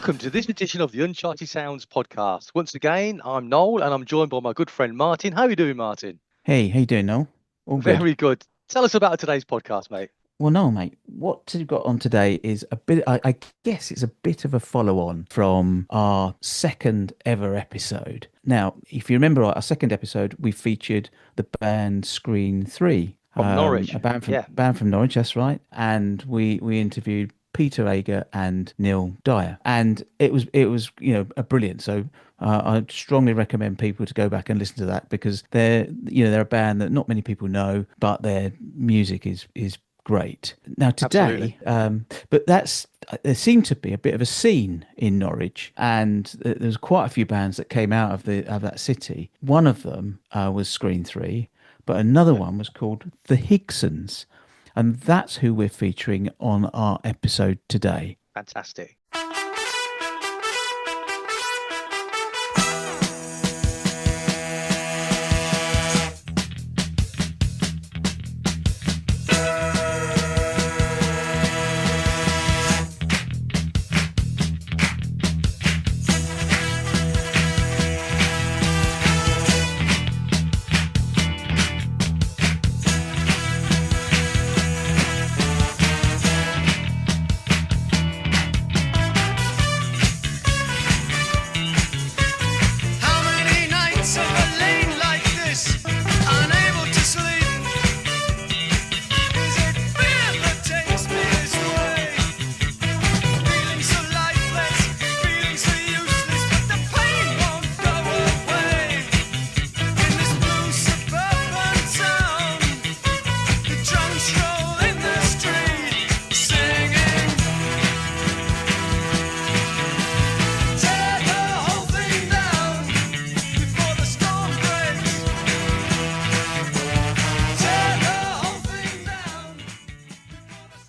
Welcome to this edition of the Uncharted Sounds podcast. Once again, I'm Noel and I'm joined by my good friend Martin. How are you doing, Martin? Hey, how you doing, Noel? All good. Very good. Tell us about today's podcast, mate. Well, no, mate. What we've got on today is a bit. I guess it's a bit of a follow-on from our second ever episode. Now, if you remember our second episode, we featured the band Screen 3 From Norwich. a band from Norwich. That's right. And we interviewed Peter Ager and Neil Dyer, and it was a brilliant. So I strongly recommend people to go back and listen to that, because they're a band that not many people know, but their music is great. Now today, but there seemed to be a bit of a scene in Norwich, and there's quite a few bands that came out of that city. One of them was Screen 3, but another one was called the Higsons. And that's who we're featuring on our episode today. Fantastic.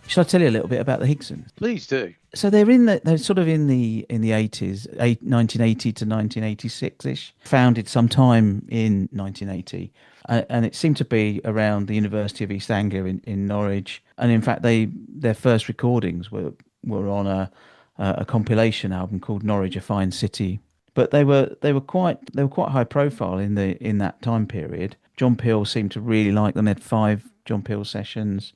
Shall I tell you a little bit about the Higsons? Please do. So they're sort of in the 80s, 1980 to 1986-ish. Founded sometime in 1980, and it seemed to be around the University of East Anglia in Norwich. And in fact, their first recordings were on a compilation album called Norwich, a Fine City. But they were quite high profile in that time period. John Peel seemed to really like them. They had 5 John Peel sessions.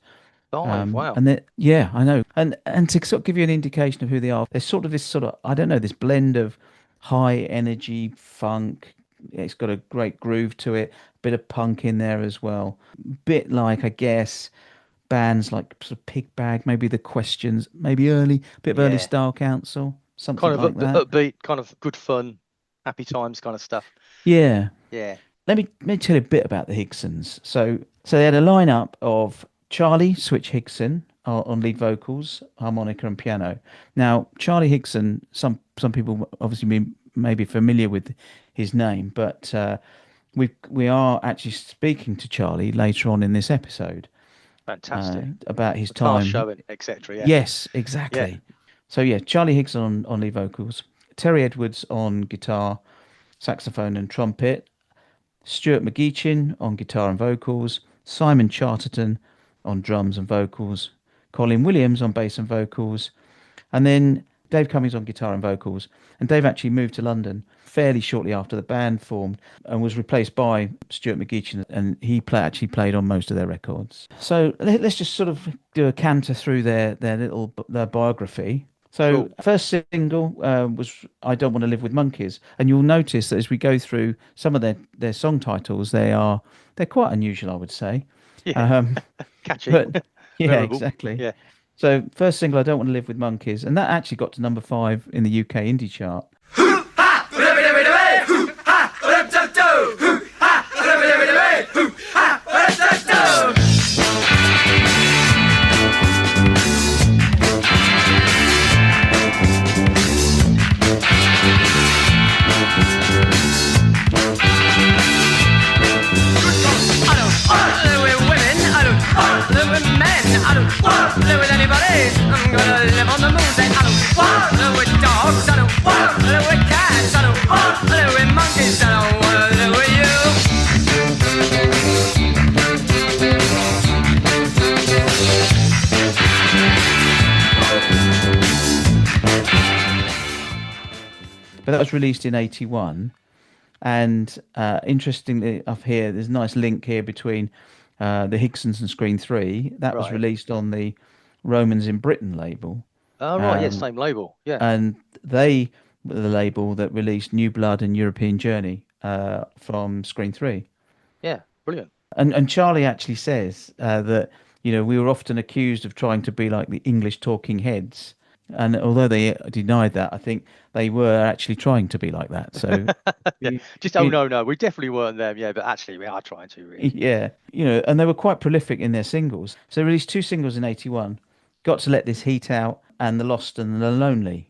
Wow. And I know. And to sort of give you an indication of who they are, they're sort of this I don't know, this blend of high energy funk. It's got a great groove to it, a bit of punk in there as well. Bit like, I guess, bands like sort of Pig Bag, maybe The Questions, maybe Early Style Council, something kind of like that. Upbeat, kind of good fun, happy times kind of stuff. Yeah. Yeah. Let me tell you a bit about the Higsons. So they had a lineup of Charlie Switch Higson on lead vocals, harmonica and piano. Now, Charlie Higson, some people obviously may be familiar with his name, but we are actually speaking to Charlie later on in this episode. Fantastic. About his time. Showing, etc. Yeah. Yes, exactly. Yeah. So yeah, Charlie Higson on lead vocals, Terry Edwards on guitar, saxophone and trumpet, Stuart McGeechin on guitar and vocals, Simon Charterton on drums and vocals, Colin Williams on bass and vocals, and then Dave Cummings on guitar and vocals. And Dave actually moved to London fairly shortly after the band formed and was replaced by Stuart McGeechin, and he actually played on most of their records. So let's just sort of do a canter through their biography. So cool. First single was I Don't Want to Live with Monkeys, and you'll notice that as we go through some of their song titles, they're quite unusual, I would say. Yeah. Catchy. But, yeah, Memorable. exactly. Yeah. So first single, I Don't Want to Live with Monkeys, and that actually got to number 5 in the UK indie chart. Live with anybody. I'm gonna live on the moon. Say I don't want to live with dogs. I don't want to live with cats. I don't want to live with monkeys. I don't want to live with you. But that was released in 81. And interestingly, up here, there's a nice link here between the Higsons and Screen 3. That was Right. released on the Romans in Britain label. Oh, right, yeah, same label. Yeah. And they were the label that released New Blood and European Journey from Screen 3. Yeah, brilliant. And Charlie actually says that, we were often accused of trying to be like the English Talking Heads. And although they denied that, I think they were actually trying to be like that. So Yeah, just, no, we definitely weren't them. Yeah, but actually we are trying to, really. yeah, and they were quite prolific in their singles. So they released 2 singles in 81, Got to Let This Heat Out and The Lost and the Lonely.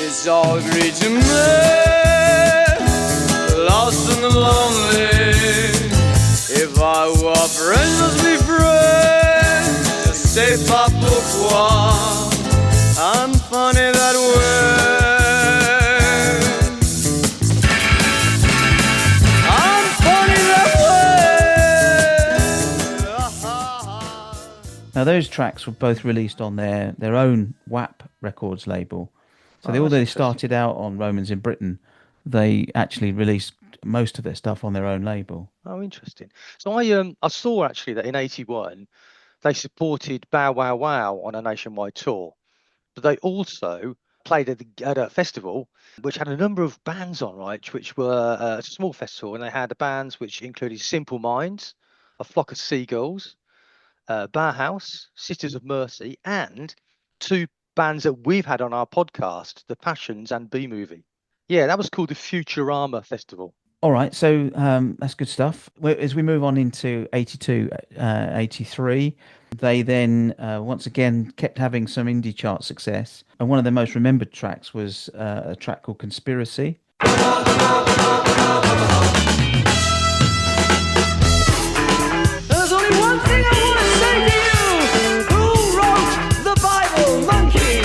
It's all agreed to me, lost and lonely. If I were friends, let's be friends. Just say pas pourquoi. I'm funny that way. I'm funny that way. Now, those tracks were both released on their own WAP Records label. So although they started out on Romans in Britain, they actually released most of their stuff on their own label. Oh, interesting. So I saw actually that in 81 they supported Bow Wow Wow on a nationwide tour, but they also played at a festival which had a number of bands on, right? Which were a small festival, and they had bands which included Simple Minds, A Flock of Seagulls, Bauhaus, Sisters of Mercy, and 2 bands that we've had on our podcast, The Passions and B-Movie. Yeah, that was called the Futurama Festival. All right, so that's good stuff. As we move on into 82, 83, they then once again kept having some indie chart success. And one of their most remembered tracks was a track called Conspiracy. There's only one thing I want to say to you. Who wrote the Bible? Monkey,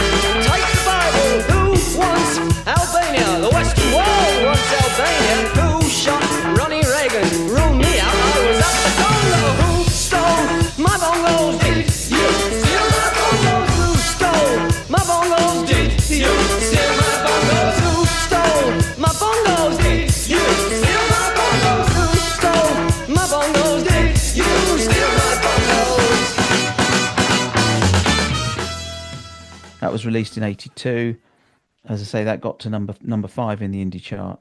take the Bible. Who wants Albania? The Western Wall wants Albania. Who shot Ronnie Reagan? Rule me out. I was at the Congo. Who stole my bongos? Did you steal my bongos? Who stole my bongos? Did you steal my bongos? Who stole my bongos? Did you steal my bongos? Who stole my bongos? Did you steal my bongos? That was released in 82. As I say, that got to number 5 in the indie chart.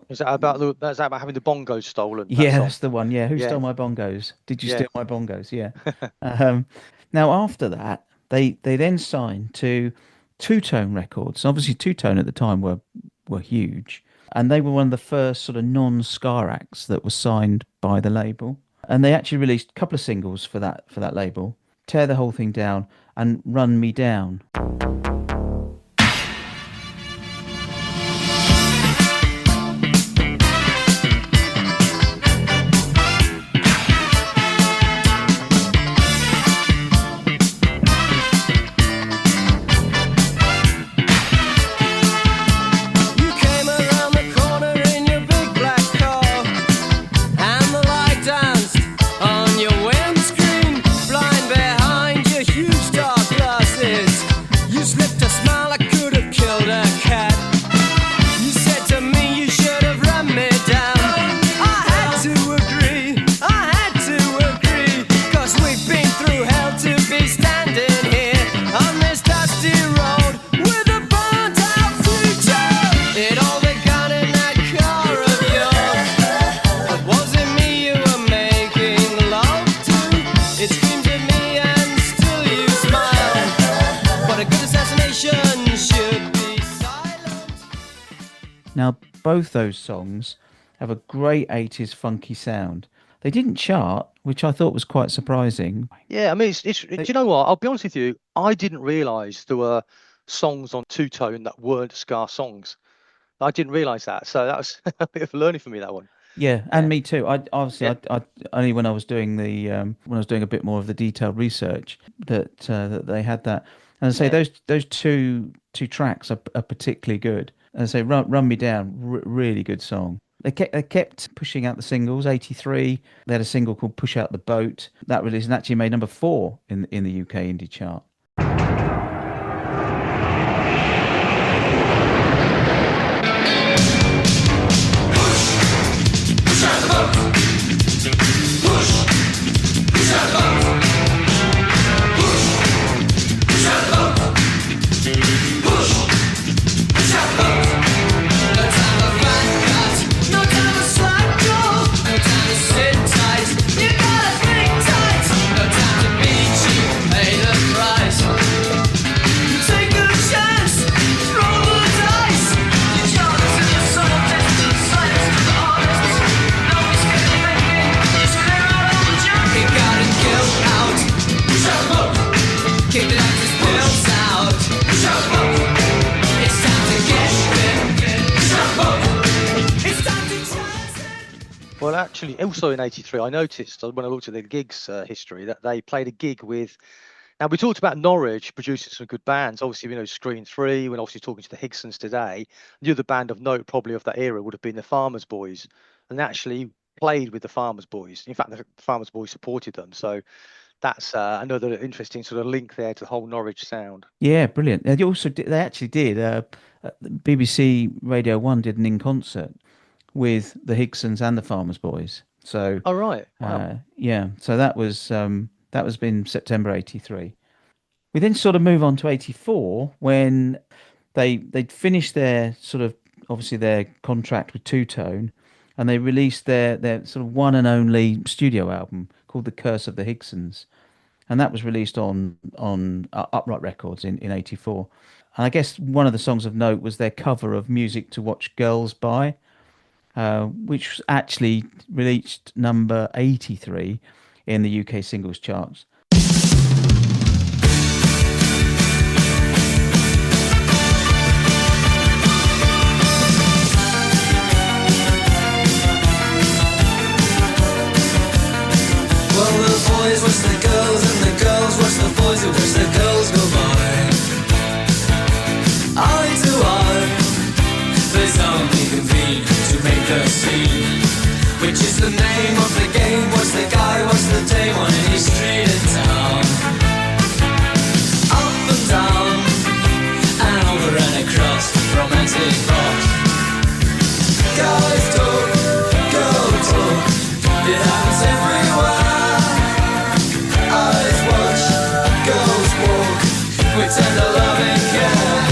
Is that about having the bongos stolen? Yeah, song? that's the one. Yeah, who Yeah. stole my bongos? Did you Yeah. steal my bongos? Yeah. Now after that, they then signed to Two Tone Records. Obviously, Two Tone at the time were huge, and they were one of the first sort of non-ska acts that was signed by the label. And they actually released a couple of singles for that label: "Tear the Whole Thing Down" and "Run Me Down." You came around the corner in your big black car, and the light danced on your windscreen, blind behind your huge dark glasses. You slipped a smile that could have killed a cat. You said to me you should have run me down. I had to agree, 'cause we've been through hell to be standing here on this dusty road with a burnt out future. It all began in that car of yours. But was it me you were making love to? It screamed at me and still you smile. But a good assassination should be silent. Now, both those songs have a great 80s funky sound. They didn't chart, which I thought was quite surprising. Yeah, I mean, do you know what? I'll be honest with you. I didn't realise there were songs on Two Tone that weren't ska songs. I didn't realise that. So that was a bit of a learning for me, that one. Yeah, and me too. I obviously, Yeah. I only when I was doing when I was doing a bit more of the detailed research that they had that. And I say Yeah. those two tracks are particularly good. And I say Run Me Down, really good song. They kept pushing out the singles. 83, they had a single called Push Out the Boat that released and actually made number 4 in the UK indie chart. Well, actually, also in '83, I noticed when I looked at the gigs history that they played a gig with. Now, we talked about Norwich producing some good bands. Obviously, Screen 3, when obviously talking to the Higsons today. The other band of note, probably of that era, would have been the Farmers Boys, and they actually played with the Farmers Boys. In fact, the Farmers Boys supported them. So that's another interesting sort of link there to the whole Norwich sound. Yeah, brilliant. They actually did. BBC Radio 1 did an in concert with the Higsons and the Farmers Boys. So, Oh, right. Wow. yeah. So that was in September '83. We then sort of move on to '84 when they'd finished their sort of obviously their contract with Two Tone, and they released their sort of one and only studio album called The Curse of the Higsons, and that was released on Upright Records in '84. And I guess one of the songs of note was their cover of Music to Watch Girls By, which actually reached number 83 in the UK singles charts. Well, the boys watch the girls and the girls watch the boys who watch the girls go by. Eye to eye, they only convene to make a scene. Which is the name of the game? What's the guy, what's the dame on any street in town? Up and down, and over and across, romantic box. Guys talk, girls talk, it happens everywhere. Eyes watch, girls walk, with tender loving care.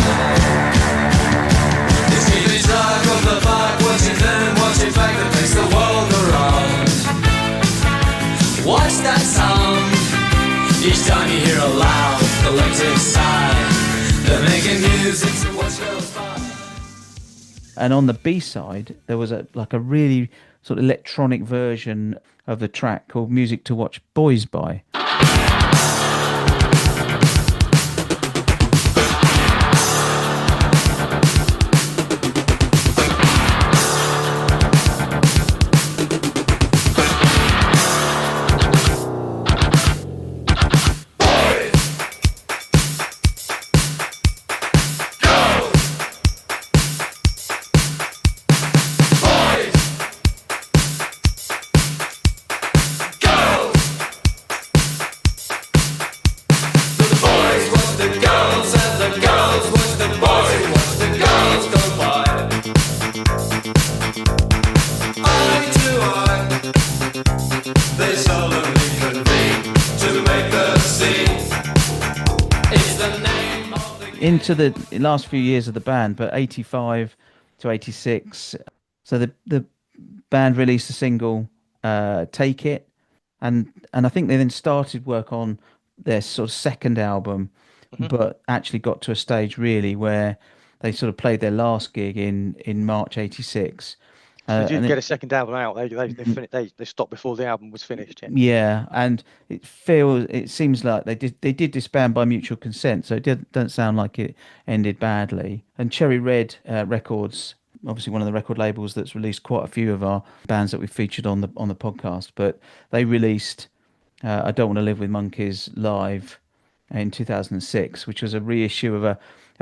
It's keeping track of the back, watching them, watching back that makes the world go round. Watch that sound, each time you hear a loud collective sigh. They're making music to watch girls by. And on the B-side, there was a really sort of electronic version of the track called Music to Watch Boys By. Into the last few years of the band, but 85 to 86, so the band released a single, Take It, and I think they then started work on their sort of second album, but actually got to a stage really where they sort of played their last gig in March '86, So they And did it, get a second album out. They stopped before the album was finished. Yeah. yeah, and it seems like they did disband by mutual consent, so don't sound like it ended badly. And Cherry Red Records, obviously one of the record labels that's released quite a few of our bands that we featured on the podcast, but they released I Don't Want to Live with Monkeys live in 2006, which was a reissue of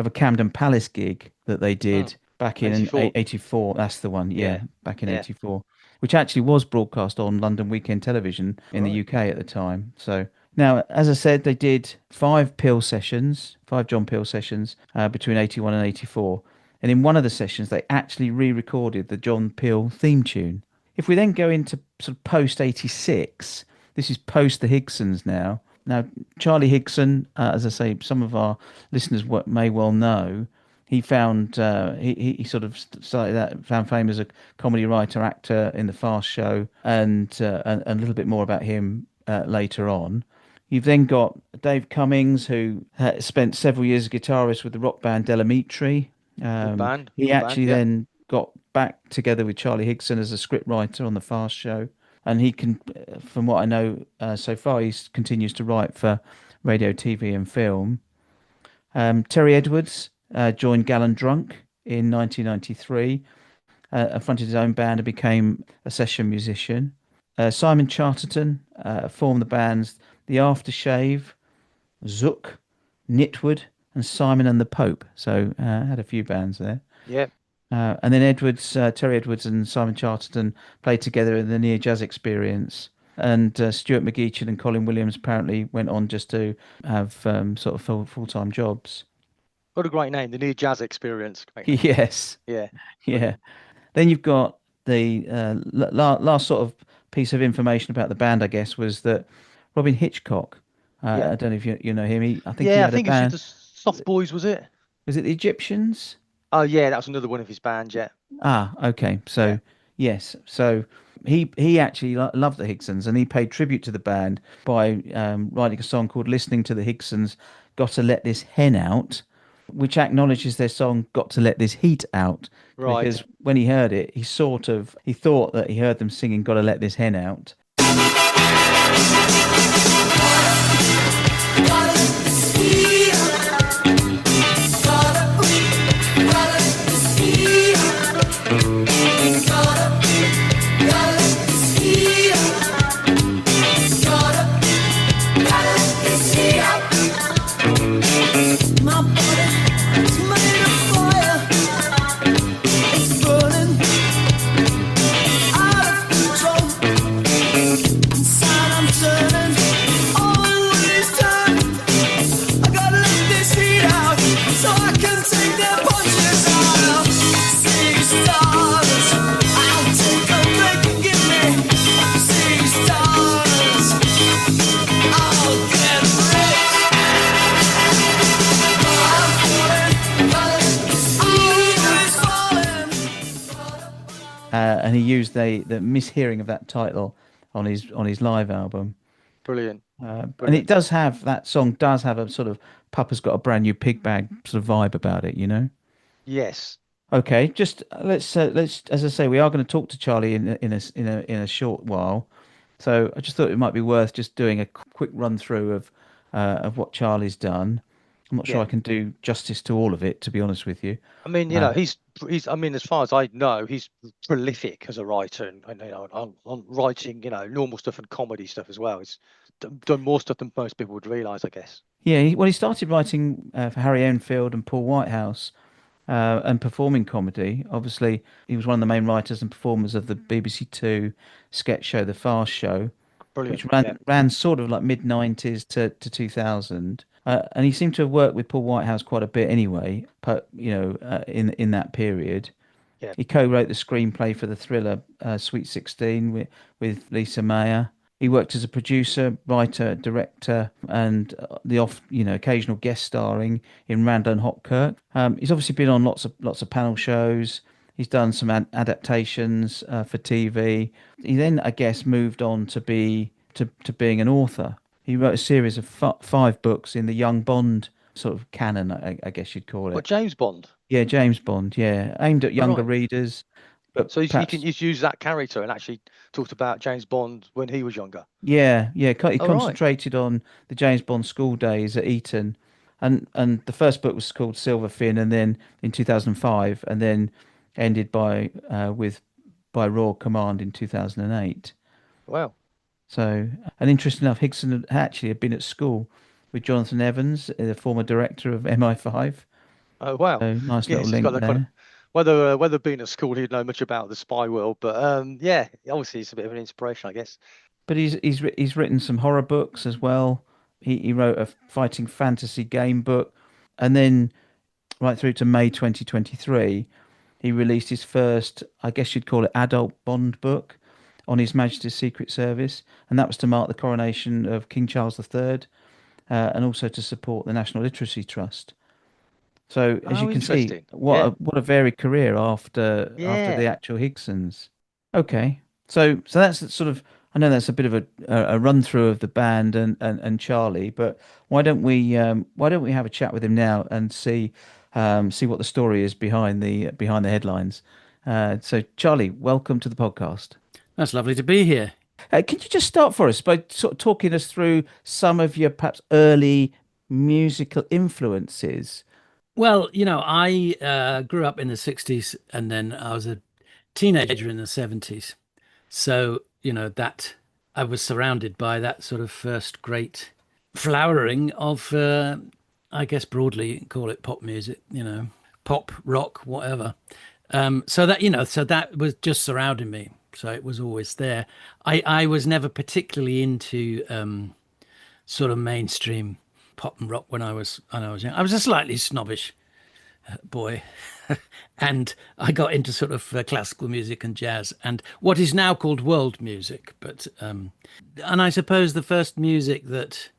a Camden Palace gig that they did back in 84. 84. That's the one, yeah, Yeah. back in Yeah. 84, which actually was broadcast on London Weekend Television in the Right. UK at the time. So now, as I said, they did five John Peel sessions between 81 and 84. And in one of the sessions, they actually re-recorded the John Peel theme tune. If we then go into sort of post 86, this is post the Higsons now. Now, Charlie Higson, as I say, some of our listeners may well know, he found he sort of started that, found fame as a comedy writer, actor in the Fast Show, and a little bit more about him later on. You've then got Dave Cummings, who spent several years as guitarist with the rock band Delamitri. Good band. He Good actually band. Yeah. then got back together with Charlie Higson as a scriptwriter on the Fast Show, and he can, from what I know so far, he continues to write for radio, TV, and film. Terry Edwards joined Gallon Drunk in 1993, fronted his own band and became a session musician. Simon Charterton formed the bands The Aftershave, Zook, Knitwood, and Simon and the Pope. So had a few bands there. Yeah. And then Terry Edwards and Simon Charterton played together in the Near Jazz Experience. And Stuart McGeechan and Colin Williams apparently went on just to have sort of full-time jobs. What a great name, the Near Jazz Experience. Great name. Yes. Yeah. Yeah. Then you've got the last sort of piece of information about the band, I guess, was that Robin Hitchcock, Yeah. I don't know if you know him. I think he Yeah, I had a think it was band. the Soft Boys, was it? Was it the Egyptians? Oh, yeah, that was another one of his bands. Yeah. Ah, okay. So Yeah. yes, so he actually loved the Higsons, and he paid tribute to the band by writing a song called "Listening to the Higsons." Got to let this hen out, which acknowledges their song "Got to Let This Heat Out," Right. because when he heard it, he thought that he heard them singing "Got to Let This Hen Out." And he used the mishearing of that title on his live album. Brilliant. And it does have, that song does have a sort of Papa's Got a Brand New Pig Bag sort of vibe about it, you know? Yes. Okay, just let's as I say, we are going to talk to Charlie in a short while. So I just thought it might be worth just doing a quick run through of what Charlie's done. I'm not sure Yeah. I can do justice to all of it, to be honest with you. I mean, he's. I mean, as far as I know, he's prolific as a writer, and on writing, normal stuff and comedy stuff as well. He's done more stuff than most people would realise, I guess. Yeah, he started writing for Harry Enfield and Paul Whitehouse, and performing comedy. Obviously, he was one of the main writers and performers of the BBC Two sketch show, The Fast Show, Brilliant. which ran sort of like mid-90s to 2000. And he seemed to have worked with Paul Whitehouse quite a bit anyway, in that period. Yeah. He co-wrote the screenplay for the thriller Sweet 16 with Lisa Mayer. He worked as a producer, writer, director, and occasional guest starring in Randall and Hopkirk. He's obviously been on lots of panel shows. He's done some adaptations for TV. He then, I guess, moved on to being an author. He wrote a series of 5 books in the Young Bond sort of canon, I guess you'd call it. What, James Bond? Yeah, James Bond. Yeah, aimed at younger readers, But So perhaps, he's used that character and actually talked about James Bond when he was younger. yeah, he All right. concentrated on the James Bond school days at Eton, and the first book was called Silverfin, and then in 2005, and then ended by Royal Command in 2008. Wow. So, and interesting enough, Higson had been at school with Jonathan Evans, the former director of MI5. Oh, wow. So nice little Yes, he's got link that kind of there. whether being at school he'd know much about the spy world, but yeah, obviously it's a bit of an inspiration, I guess. But he's written some horror books as well. He wrote a fighting fantasy game book, and then right through to May 2023, he released his first, I guess you'd call it, adult Bond book on His Majesty's Secret Service, and that was to mark the coronation of King Charles III, and also to support the National Literacy Trust. So as you Oh, can see, interesting. Yeah. what a varied career after the Yeah. actual Higsons. Okay, so that's sort of, I know that's a bit of a run through of the band and Charlie, but why don't we have a chat with him now and see what the story is behind the headlines. So Charlie, welcome to the podcast. That's lovely to be here. Can you just start for us by sort of talking us through some of your perhaps early musical influences? Well, I grew up in the 60s and then I was a teenager in the 70s. So, that I was surrounded by that sort of first great flowering of, I guess broadly call it pop music, pop, rock, whatever. So that was just surrounding me. So it was always there. I was never particularly into sort of mainstream pop and rock when I was young. I was a slightly snobbish boy, and I got into sort of classical music and jazz and what is now called world music. But and I suppose the first music that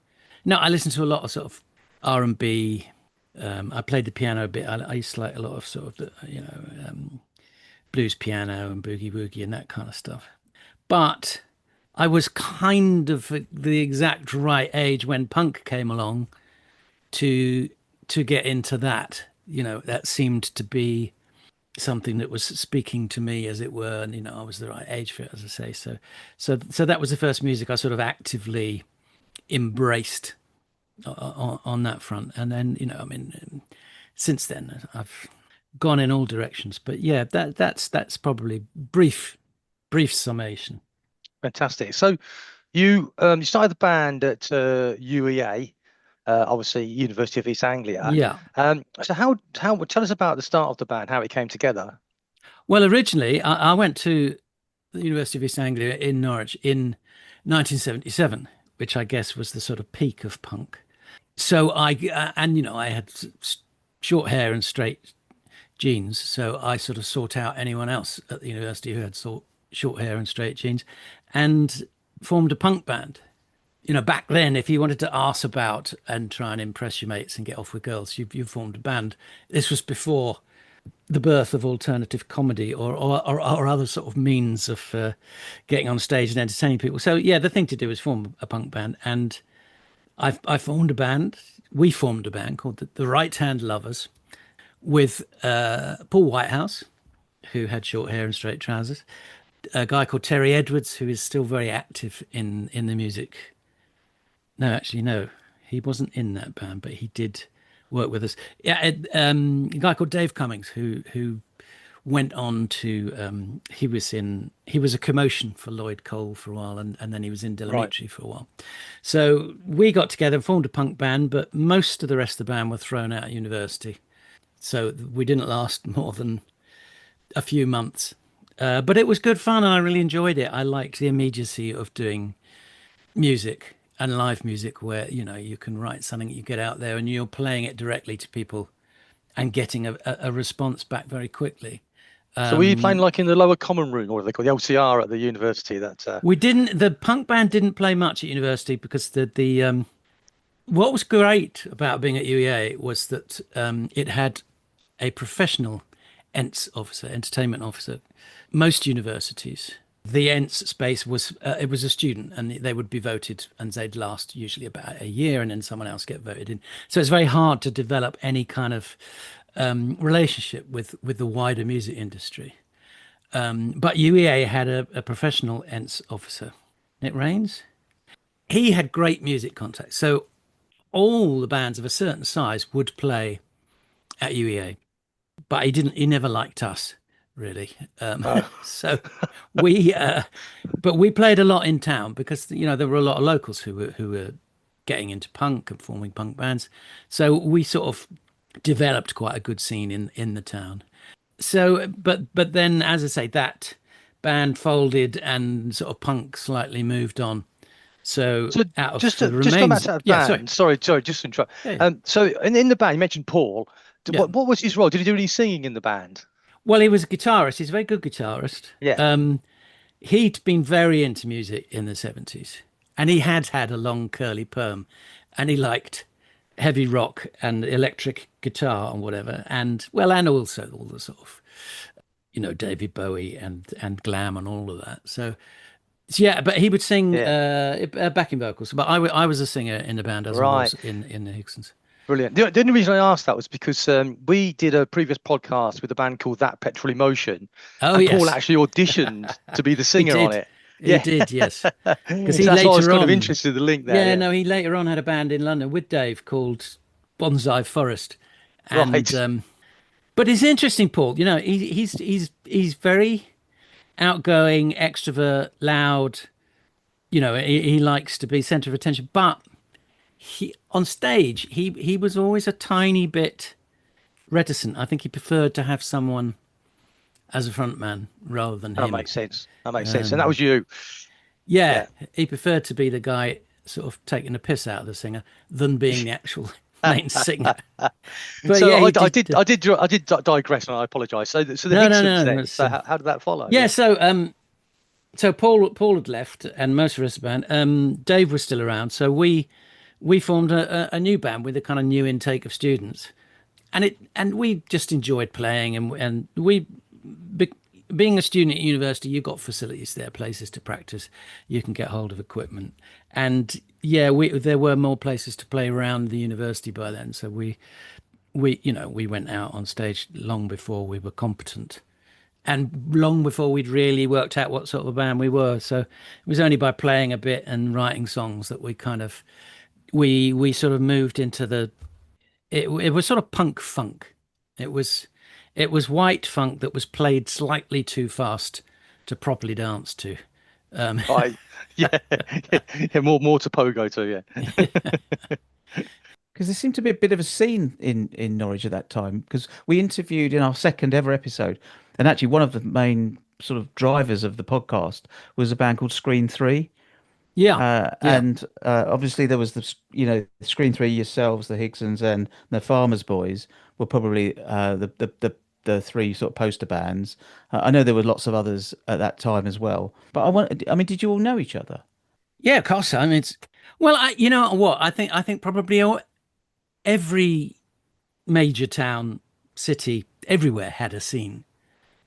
I listened to a lot of sort of R&B. I played the piano a bit. I used to like a lot of sort of blues piano and boogie woogie and that kind of stuff. But I was kind of at the exact right age when punk came along to get into that. That seemed to be something that was speaking to me, as it were, and I was the right age for it, as I say. So that was the first music I sort of actively embraced on that front. And then since then I've gone in all directions. But yeah, that's probably brief summation. Fantastic. So you started the band at UEA, obviously University of East Anglia. Yeah. So how tell us about the start of the band, how it came together. Well, originally I went to the University of East Anglia in Norwich in 1977, which I guess was the sort of peak of punk. So I had short hair and straight jeans, so I sort of sought out anyone else at the university who had short hair and straight jeans, and formed a punk band. Back then, if you wanted to arse about and try and impress your mates and get off with girls, you formed a band. This was before the birth of alternative comedy or other sort of means of getting on stage and entertaining people. So yeah, the thing to do is form a punk band, and I formed a band. We formed a band called the Right Hand Lovers with Paul Whitehouse, who had short hair and straight trousers, a guy called Terry Edwards, who is still very active in the music. No, he wasn't in that band, but he did work with us. Yeah, a guy called Dave Cummings, who went on to he was a commotion for Lloyd Cole for a while, and then he was in Delamitri for a while. So we got together and formed a punk band, but most of the rest of the band were thrown out of university, so we didn't last more than a few months. But it was good fun, and I really enjoyed it. I liked the immediacy of doing music and live music, where you can write something, you get out there and you're playing it directly to people and getting a response back very quickly. So were you playing like in the lower common room, or they call the LCR at the university? We didn't. The punk band didn't play much at university because the what was great about being at UEA was that it had a professional entertainment officer. Most universities, the ENTS space was it was a student, and they would be voted, and they'd last usually about a year, and then someone else get voted in. So it's very hard to develop any kind of relationship with the wider music industry. But UEA had a professional ENTS officer, Nick Rains. He had great music contacts. So all the bands of a certain size would play at UEA, but he never liked us really. So but we played a lot in town because, there were a lot of locals who were getting into punk and forming punk bands. So we sort of developed quite a good scene in the town. So, but then, as I say, that band folded and sort of punk slightly moved on. So out of just the come back remains, to that yeah, band. Sorry, just to interrupt. Yeah. So in the band, you mentioned Paul. Yeah. What was his role? Did he do any singing in the band? Well, he was a guitarist. He's a very good guitarist. Yeah. He'd been very into music in the 70s, and he had a long curly perm, and he liked heavy rock and electric guitar and whatever, and also all the sort of, David Bowie and glam and all of that. So yeah, but he would sing backing vocals. But I was a singer in the band as I was in the Higsons. Brilliant. The only reason I asked that was because we did a previous podcast with a band called That Petrol Emotion. And Yes. Paul actually auditioned to be the singer on it. He did, yes. Because So that's why I was kind of interested in the link there. Yeah, no, he later on had a band in London with Dave called Bonsai Forest. And, Right. But it's interesting, Paul. He's very outgoing, extrovert, loud. He likes to be centre of attention. But on stage, he was always a tiny bit reticent. I think he preferred to have someone as a front man rather than him. That makes sense. And that was you. Yeah, he preferred to be the guy sort of taking the piss out of the singer than being the actual main singer. But So yeah, I did digress, and I apologise. So the Higsons then. So how did that follow? Yeah, so Paul had left, and most of the rest of the band. Dave was still around, so we formed a new band with a kind of new intake of students, and we just enjoyed playing, and being a student at university, you've got facilities there, places to practice, you can get hold of equipment, and there were more places to play around the university by then. So we went out on stage long before we were competent, and long before we'd really worked out what sort of a band we were. So it was only by playing a bit and writing songs that we kind of we sort of moved into it was sort of punk funk. It was white funk that was played slightly too fast to properly dance to. Yeah, more to pogo too. Yeah. Because there seemed to be a bit of a scene in Norwich at that time, because we interviewed in our second ever episode, and actually one of the main sort of drivers of the podcast was a band called Screen 3. And obviously there was Screen 3, yourselves, the Higsons, and the Farmers Boys were probably the three sort of poster bands. I know there were lots of others at that time as well. But did you all know each other? Yeah, of course. I mean, you know what? I think probably every major town, city, everywhere had a scene.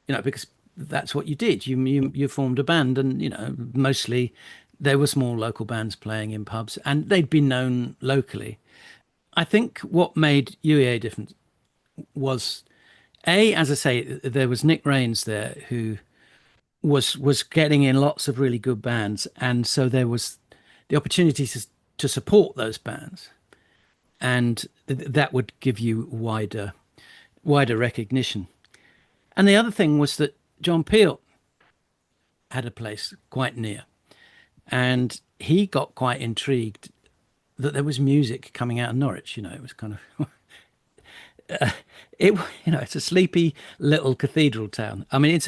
Because that's what you did. You formed a band, and mostly there were small local bands playing in pubs, and they'd been known locally. I think what made UEA different was, as I say, there was Nick Rains there who was getting in lots of really good bands, and so there was the opportunity to support those bands, and that would give you wider recognition. And the other thing was that John Peel had a place quite near, and he got quite intrigued that there was music coming out of Norwich. It was kind of it's a sleepy little cathedral town. I mean, it's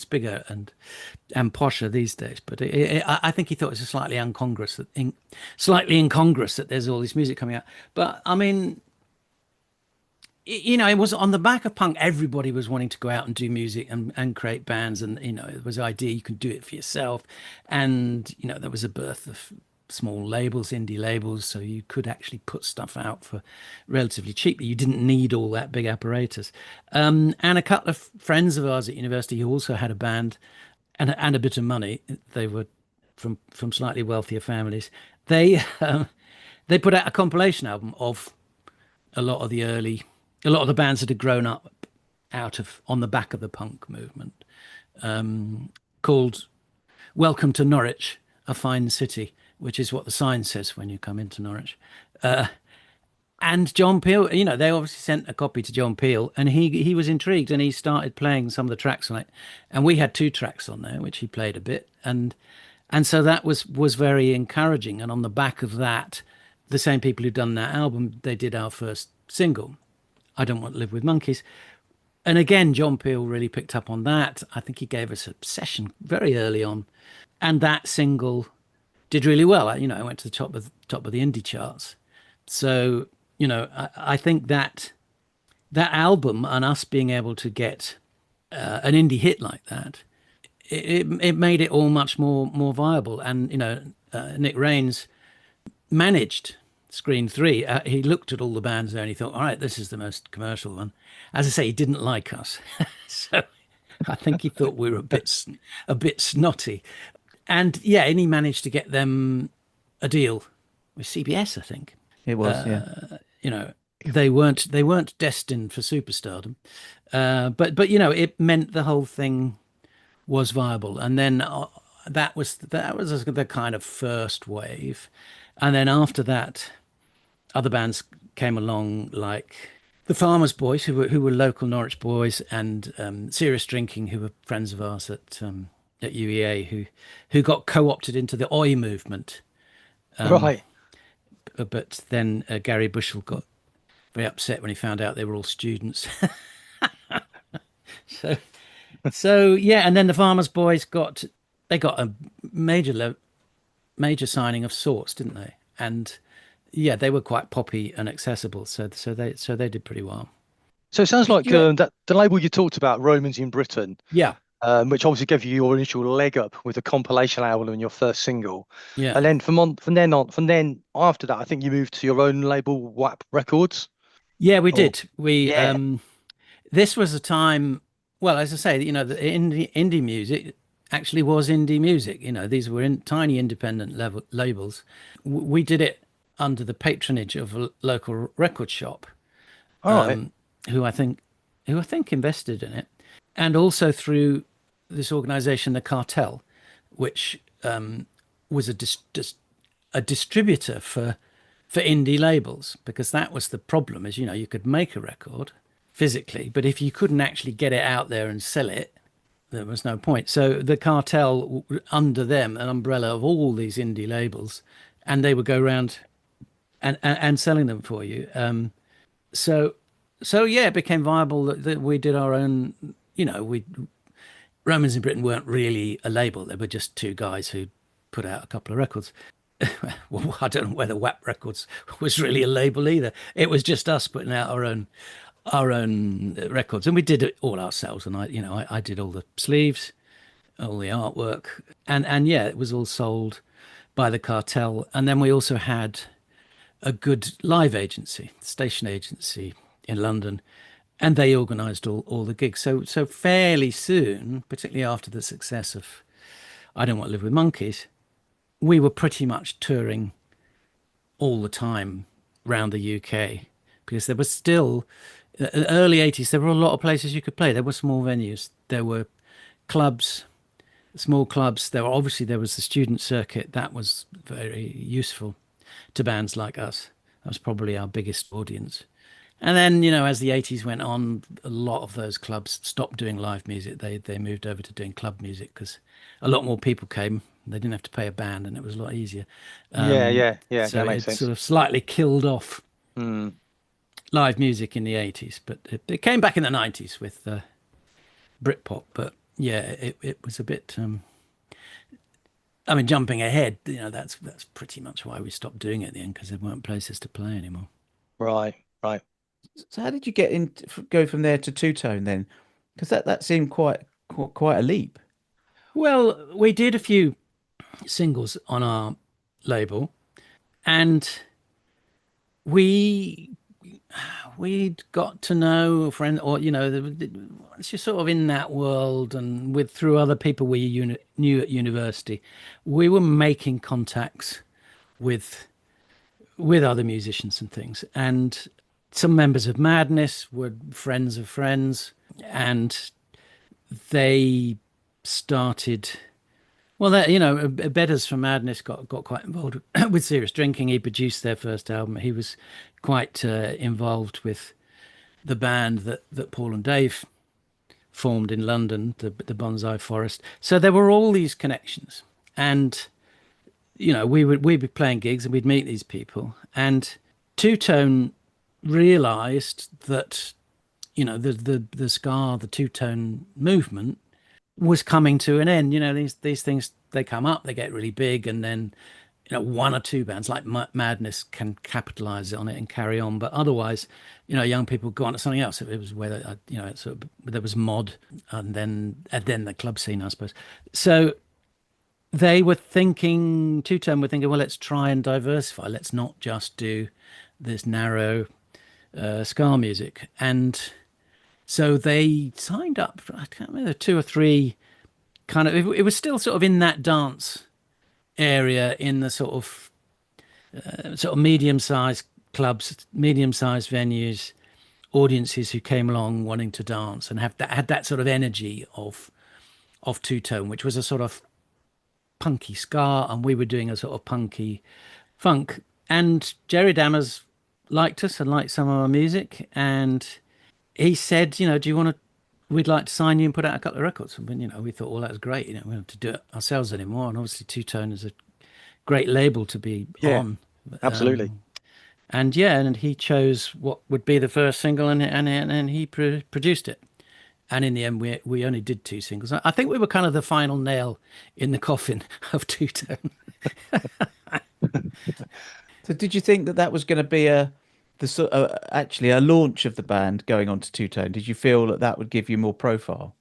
bigger and posher these days, but I think he thought it was slightly incongruous that there's all this music coming out. But I mean, it was on the back of punk. Everybody was wanting to go out and do music and create bands, and it was the idea you could do it for yourself, and there was a birth of small labels, indie labels, so you could actually put stuff out for relatively cheap. You didn't need all that big apparatus. And a couple of friends of ours at university who also had a band and a bit of money. They were from slightly wealthier families. They put out a compilation album of a lot of the bands that had grown up on the back of the punk movement. called "Welcome to Norwich, a Fine City," which is what the sign says when you come into Norwich. And John Peel, they obviously sent a copy to John Peel, and he was intrigued, and he started playing some of the tracks on it. And we had 2 tracks on there, which he played a bit, and so that was very encouraging. And on the back of that, the same people who'd done that album, they did our first single, "I Don't Want to Live with Monkeys." And again, John Peel really picked up on that. I think he gave us a session very early on, and that single did really well. I went to the top of the indie charts. So I think that album and us being able to get an indie hit like that, it made it all much more viable. And Nick Rains managed Screen 3. He looked at all the bands there and he thought, all right, this is the most commercial one. As I say, he didn't like us, so I think he thought we were a bit snotty. And and he managed to get them a deal with CBS, I think. It was, they weren't destined for superstardom, but it meant the whole thing was viable. And then that was the kind of first wave, and then after that, other bands came along like the Farmers Boys, who were local Norwich boys, and Serious Drinking, who were friends of ours at UEA, who got co-opted into the Oi movement. Right. But then Gary Bushell got very upset when he found out they were all students. so yeah, and then the Farmers Boys got a major signing of sorts, didn't they? And yeah, they were quite poppy and accessible, so they did pretty well. So it sounds like that the label you talked about, Romans in Britain, yeah, which obviously gave you your initial leg up with the compilation album and your first single. Yeah. And then from then after that, I think you moved to your own label, WAP Records. Yeah, we did. This was a time, well, as I say, the indie music actually was indie music. These were tiny independent labels. We did it under the patronage of a local record shop, who I think invested in it, and also through this organization, the Cartel, which was a distributor for indie labels, because that was the problem. Is you could make a record physically, but if you couldn't actually get it out there and sell it, there was no point. So the Cartel, under them, an umbrella of all these indie labels, and they would go around and selling them for you. So yeah, it became viable that we did our own. Romans in Britain weren't really a label; they were just 2 guys who put out a couple of records. Well, I don't know whether WAP Records was really a label either. It was just us putting out our own records, and we did it all ourselves. And I did all the sleeves, all the artwork, and yeah, it was all sold by the Cartel. And then we also had a good live agency, station agency in London, and they organised all the gigs. So fairly soon, particularly after the success of I Don't Want to Live with Monkeys, we were pretty much touring all the time around the UK, because there was still, in the early 80s, there were a lot of places you could play. There were small venues, there were clubs, small clubs. There was the student circuit. That was very useful to bands like us. That was probably our biggest audience. And then, as the 80s went on, a lot of those clubs stopped doing live music. They moved over to doing club music, because a lot more people came. They didn't have to pay a band, and it was a lot easier. Yeah. So that makes it sense. sort of slightly killed off live music in the 80s, but it came back in the 90s with Britpop. But yeah, it was a bit. Jumping ahead, that's pretty much why we stopped doing it at the end, because there weren't places to play anymore. Right. So how did you go from there to Two Tone then? Because that seemed quite a leap. Well, we did a few singles on our label, and we'd got to know a friend, or once you're sort of in that world, and through other people we knew at university, we were making contacts with other musicians and things. And some members of Madness were friends of friends, and they started. Well, Bedders for Madness got quite involved with serious drinking. He produced their first album. He was quite involved with the band that Paul and Dave formed in London, the Bonsai Forest. So there were all these connections, and we'd be playing gigs and we'd meet these people. And Two Tone realised that the ska, the two tone movement was coming to an end. These things, they come up, they get really big, and then one or two bands like Madness can capitalize on it and carry on, but otherwise young people go on to something else. It was whether there was mod, and then the club scene, I suppose. So they were thinking, Two Tone were thinking, well, let's try and diversify, let's not just do this narrow ska music. And so they signed up, I can't remember, 2 or 3 kind of, it was still sort of in that dance area, in the sort of medium-sized clubs, medium-sized venues, audiences who came along wanting to dance and had that sort of energy of Two Tone, which was a sort of punky ska, and we were doing a sort of punky funk. And Jerry Dammers liked us and liked some of our music, and he said, do you want to, we'd like to sign you and put out a couple of records. And we thought, well, that was great. We don't have to do it ourselves anymore. And obviously Two Tone is a great label to be on. Absolutely. And he chose what would be the first single, and he produced it. And in the end, we only did 2 singles. I think we were kind of the final nail in the coffin of Two Tone. So did you think that was going to be actually a launch of the band going on to Two Tone? Did you feel that would give you more profile?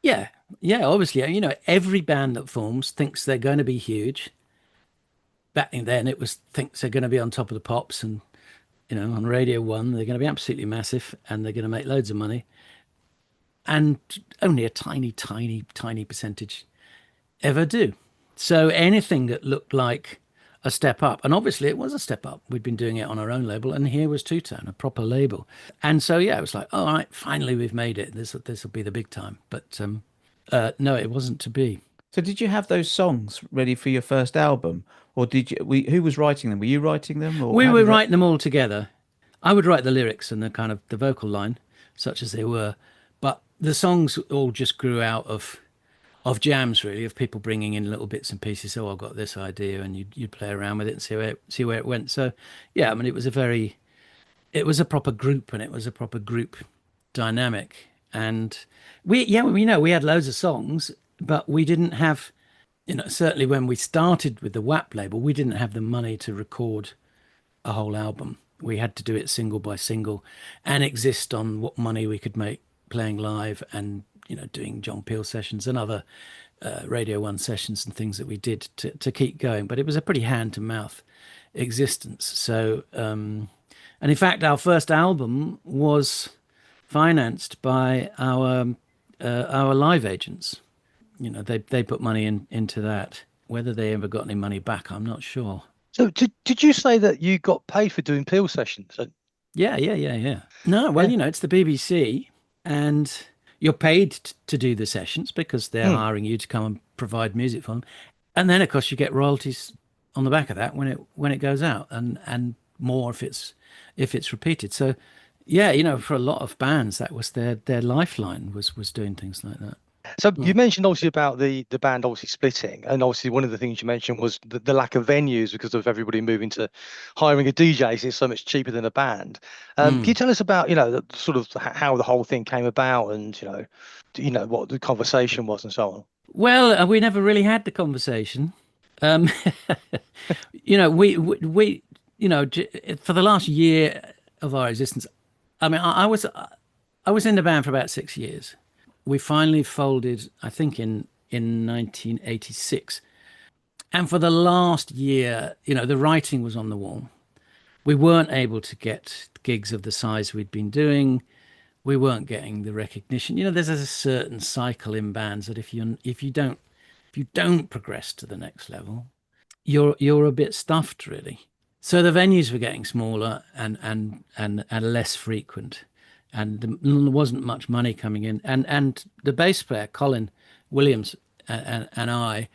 Yeah, obviously. Every band that forms thinks they're going to be huge. Back then, it was thinks they're going to be on top of the pops, and on Radio 1, they're going to be absolutely massive, and they're going to make loads of money. And only a tiny, tiny, tiny percentage ever do. So anything that looked like a step up, and obviously it was a step up. We'd been doing it on our own label, and here was Two Tone, a proper label. And so it was like, all right, finally we've made it. This will be the big time. But no, it wasn't to be. So did you have those songs ready for your first album, or who was writing them? Were you writing them? Or we were writing them all together. I would write the lyrics and the kind of the vocal line, such as they were, but the songs all just grew out of jams, really, of people bringing in little bits and pieces. Oh, I've got this idea, and you'd play around with it and see where it went. So yeah, it was a proper group, and it was a proper group dynamic. And we had loads of songs, but we didn't have, certainly when we started with the WAP label, we didn't have the money to record a whole album. We had to do it single by single and exist on what money we could make playing live and doing John Peel sessions and other Radio 1 sessions and things that we did to keep going. But it was a pretty hand-to-mouth existence. So, and in fact, our first album was financed by our live agents. They put money into that. Whether they ever got any money back, I'm not sure. So did you say that you got paid for doing Peel sessions? Yeah. No, well, it's the BBC, and you're paid to do the sessions because they're hiring you to come and provide music for them. And then, of course, you get royalties on the back of that when it goes out, and more if it's repeated. So, yeah, for a lot of bands, that was their lifeline was doing things like that. So you mentioned obviously about the band obviously splitting, and obviously one of the things you mentioned was the lack of venues because of everybody moving to hiring a DJ, so it's so much cheaper than a band. Can you tell us about the sort of how the whole thing came about, and what the conversation was and so on? Well, we never really had the conversation. We for the last year of our existence, I mean, I was in the band for about 6 years. We finally folded, I think, in 1986. And for the last year, the writing was on the wall. We weren't able to get gigs of the size we'd been doing. We weren't getting the recognition. There's a certain cycle in bands that if you don't progress to the next level, you're a bit stuffed, really. So the venues were getting smaller and less frequent. And there wasn't much money coming in. And the bass player, Colin Williams, and I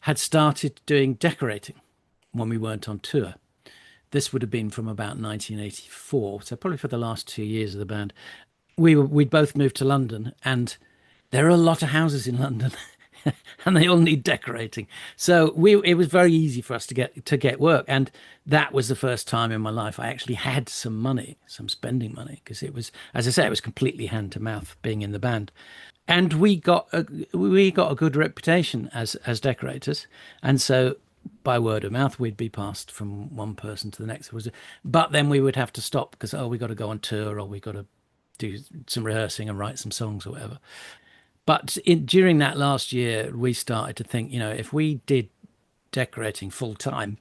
had started doing decorating when we weren't on tour. This would have been from about 1984, so probably for the last 2 years of the band. We'd both moved to London, and there are a lot of houses in London, and they all need decorating. So it was very easy for us to get work, and that was the first time in my life I actually had some money, some spending money, because it was, as I say, it was completely hand to mouth being in the band. And we got a good reputation as decorators, and so by word of mouth we'd be passed from one person to the next. But then we would have to stop because we got to go on tour, or we got to do some rehearsing and write some songs or whatever. But during that last year, we started to think, if we did decorating full time,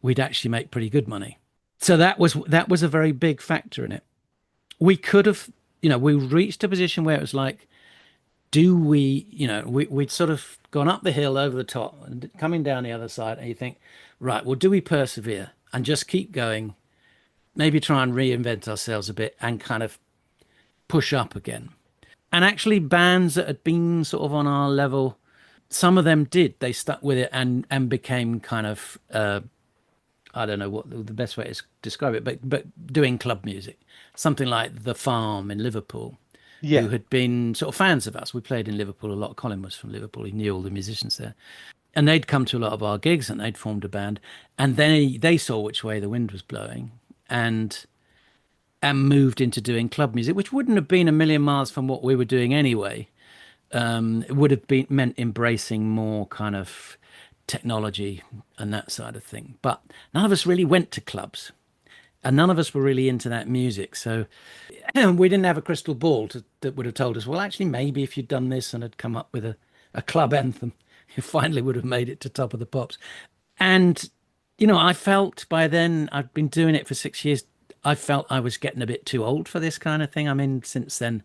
we'd actually make pretty good money. So that was a very big factor in it. We could have, we reached a position where it was like, we'd sort of gone up the hill over the top and coming down the other side, and you think, right, well, do we persevere and just keep going, maybe try and reinvent ourselves a bit and kind of push up again? And actually bands that had been sort of on our level, some of them did, they stuck with it and became kind of, I don't know what the best way to describe it, but doing club music, something like The Farm in Liverpool. Who had been sort of fans of us. We played in Liverpool a lot. Colin was from Liverpool. He knew all the musicians there. And they'd come to a lot of our gigs, and they'd formed a band. And then they saw which way the wind was blowing and moved into doing club music, which wouldn't have been a million miles from what we were doing anyway. It would have meant embracing more kind of technology and that side of thing. But none of us really went to clubs. And none of us were really into that music. So we didn't have a crystal ball that would have told us, well, actually, maybe if you'd done this and had come up with a club anthem, you finally would have made it to Top of the Pops. And, I felt by then, I'd been doing it for 6 years, I felt I was getting a bit too old for this kind of thing. I mean, since then,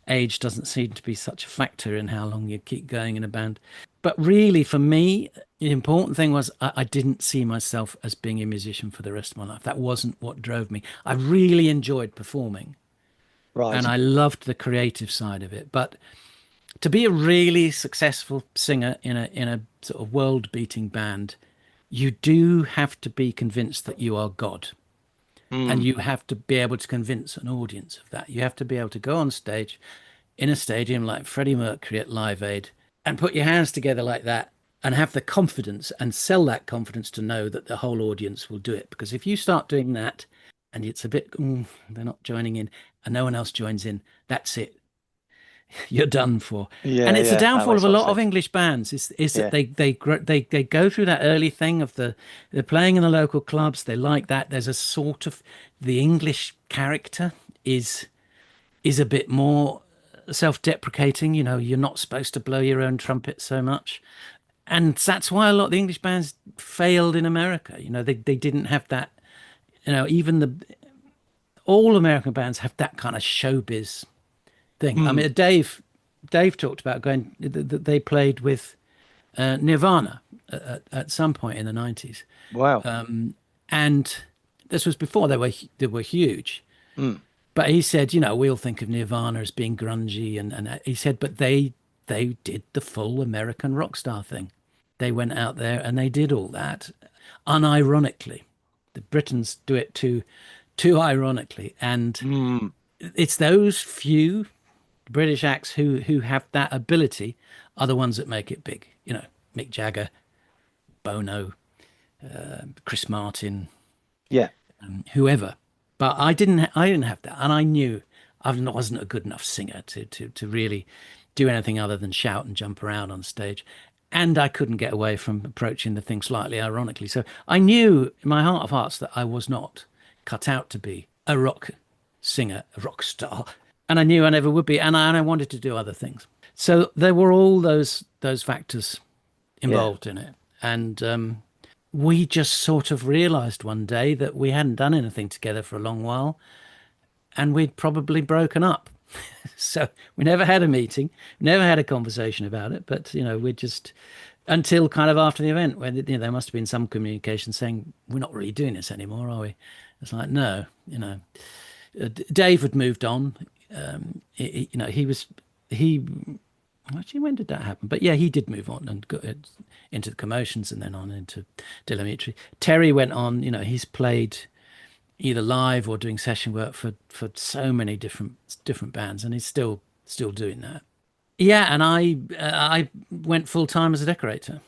age doesn't seem to be such a factor in how long you keep going in a band. But really, for me, the important thing was I didn't see myself as being a musician for the rest of my life. That wasn't what drove me. I really enjoyed performing. Right. And I loved the creative side of it. But to be a really successful singer in a sort of world-beating band, you do have to be convinced that you are God. And you have to be able to convince an audience of that. You have to be able to go on stage in a stadium like Freddie Mercury at Live Aid and put your hands together like that and have the confidence and sell that confidence to know that the whole audience will do it. Because if you start doing that and it's a bit, they're not joining in and no one else joins in, that's it. You're done for. And it's a downfall of a lot of English bands is that they go through that early thing of they're playing in the local clubs. They like that. There's a sort of, the English character is a bit more self-deprecating. You're not supposed to blow your own trumpet so much. And that's why a lot of the English bands failed in America. They didn't have that, even all American bands have that kind of showbiz thing. I mean, Dave talked about going, they played with Nirvana at some point in the 90s. Wow. And this was before they were huge. But he said, we all think of Nirvana as being grungy, and he said, but they did the full American rock star thing. They went out there and they did all that unironically. The Britons do it too ironically, and it's those few British acts who have that ability are the ones that make it big. Mick Jagger, Bono, Chris Martin, whoever. But I didn't have that, and I knew I wasn't a good enough singer to really do anything other than shout and jump around on stage, and I couldn't get away from approaching the thing slightly ironically. So I knew in my heart of hearts that I was not cut out to be a rock singer, a rock star. And I knew I never would be, and I wanted to do other things. So there were all those factors involved in it. And we just sort of realised one day that we hadn't done anything together for a long while, and we'd probably broken up. So we never had a meeting, never had a conversation about it. But, we just, until kind of after the event, when there must have been some communication saying, we're not really doing this anymore, are we? It's like, no, Dave had moved on. He Actually, when did that happen? But yeah, he did move on and got into the Commotions and then on into Dimitri. Terry went on, he's played either live or doing session work for so many different bands, and he's still doing that. Yeah, and I went full time as a decorator.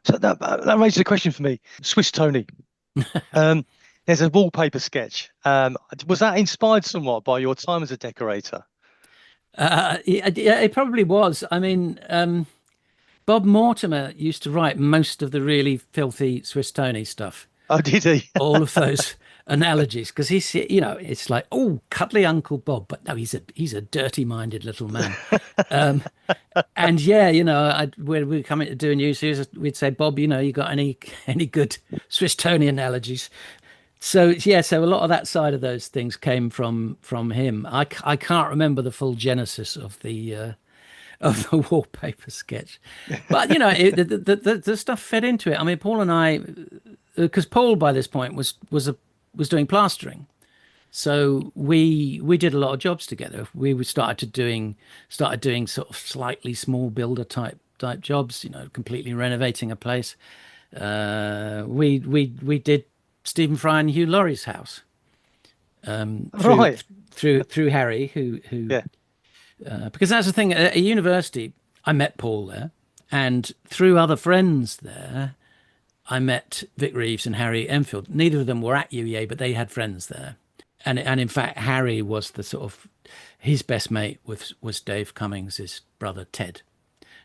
So that raises a question for me. Swiss Tony. There's a wallpaper sketch. Was that inspired somewhat by your time as a decorator? Yeah, it probably was. I mean, Bob Mortimer used to write most of the really filthy Swiss Tony stuff. Oh, did he? All of those analogies, because he's, it's like, oh, cuddly Uncle Bob, but no, he's a dirty-minded little man. And yeah, when we come into doing news, we'd say, Bob, you got any good Swiss Tony analogies? So yeah, so a lot of that side of those things came from him. I can't remember the full genesis of the wallpaper sketch, but the stuff fed into it. I mean, Paul and I, because Paul by this point was doing plastering, so we did a lot of jobs together. We started doing sort of slightly small builder type jobs, completely renovating a place. We did Stephen Fry and Hugh Laurie's house, through Harry, who yeah. Because that's the thing, at a university, I met Paul there, and through other friends there, I met Vic Reeves and Harry Enfield. Neither of them were at UEA, but they had friends there. And in fact, Harry was the sort of, his best mate was Dave Cummings' brother, Ted,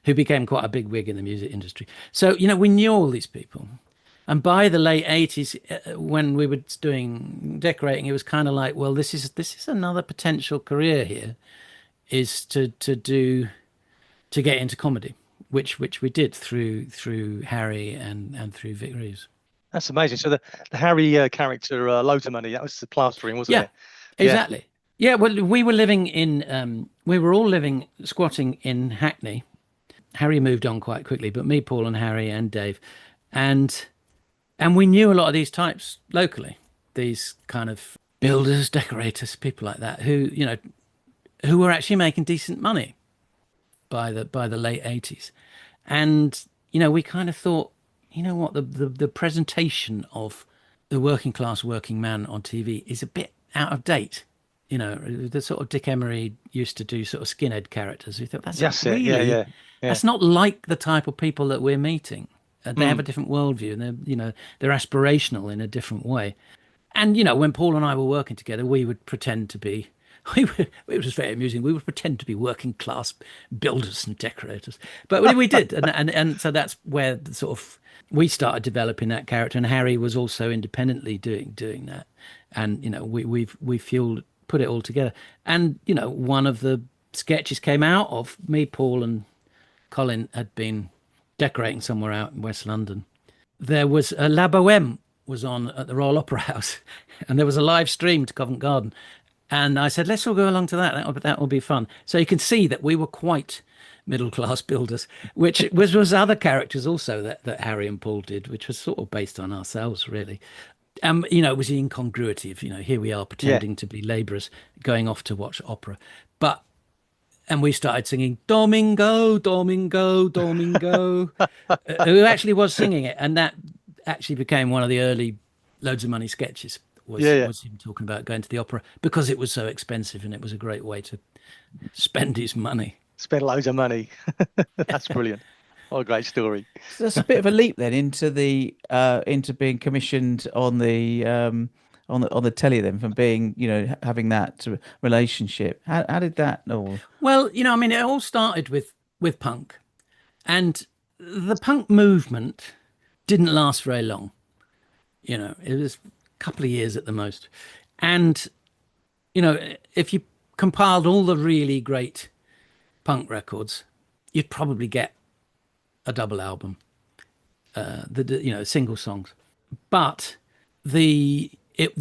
who became quite a big wig in the music industry. So, we knew all these people. And by the late 80s, when we were doing decorating, it was kind of like, well, this is another potential career here, is to get into comedy, which we did through Harry and through Vic Reeves. That's amazing. So the Harry character, Loads of Money, that was the plastering, wasn't it? Exactly. Yeah, well, we were living we were all squatting in Hackney. Harry moved on quite quickly, but me, Paul and Harry and Dave, and we knew a lot of these types locally, these kind of builders, decorators, people like that, who were actually making decent money by the late 80s. And, we kind of thought, what, the presentation of the working class working man on TV is a bit out of date. The sort of Dick Emery used to do sort of skinhead characters. We thought that's really, that's not like the type of people that we're meeting. They have a different worldview, and they're aspirational in a different way. And, when Paul and I were working together, we would pretend to be, it was very amusing. We would pretend to be working class builders and decorators, but we did, and so that's where the sort of we started developing that character. And Harry was also independently doing that, and we put it all together. And one of the sketches came out of me, Paul, and Colin had been decorating somewhere out in West London. There was a La Boheme was on at the Royal Opera House, and there was a live stream to Covent Garden. And I said, let's all go along to that. That will be fun. So you can see that we were quite middle-class builders, which was other characters also that Harry and Paul did, which was sort of based on ourselves, really. It was the incongruity of, here we are pretending to be labourers going off to watch opera. And we started singing, Domingo, Domingo, Domingo, who actually was singing it. And that actually became one of the early Loads of Money sketches. Was him talking about going to the opera because it was so expensive, and it was a great way to spend his money. Spend loads of money. That's brilliant. What a great story. So that's a bit of a leap then into being commissioned on the telly then, from being having that sort of relationship. How did that all? Well, it all started with punk, and the punk movement didn't last very long. It was couple of years at the most, and if you compiled all the really great punk records, you'd probably get a double album, single songs. But the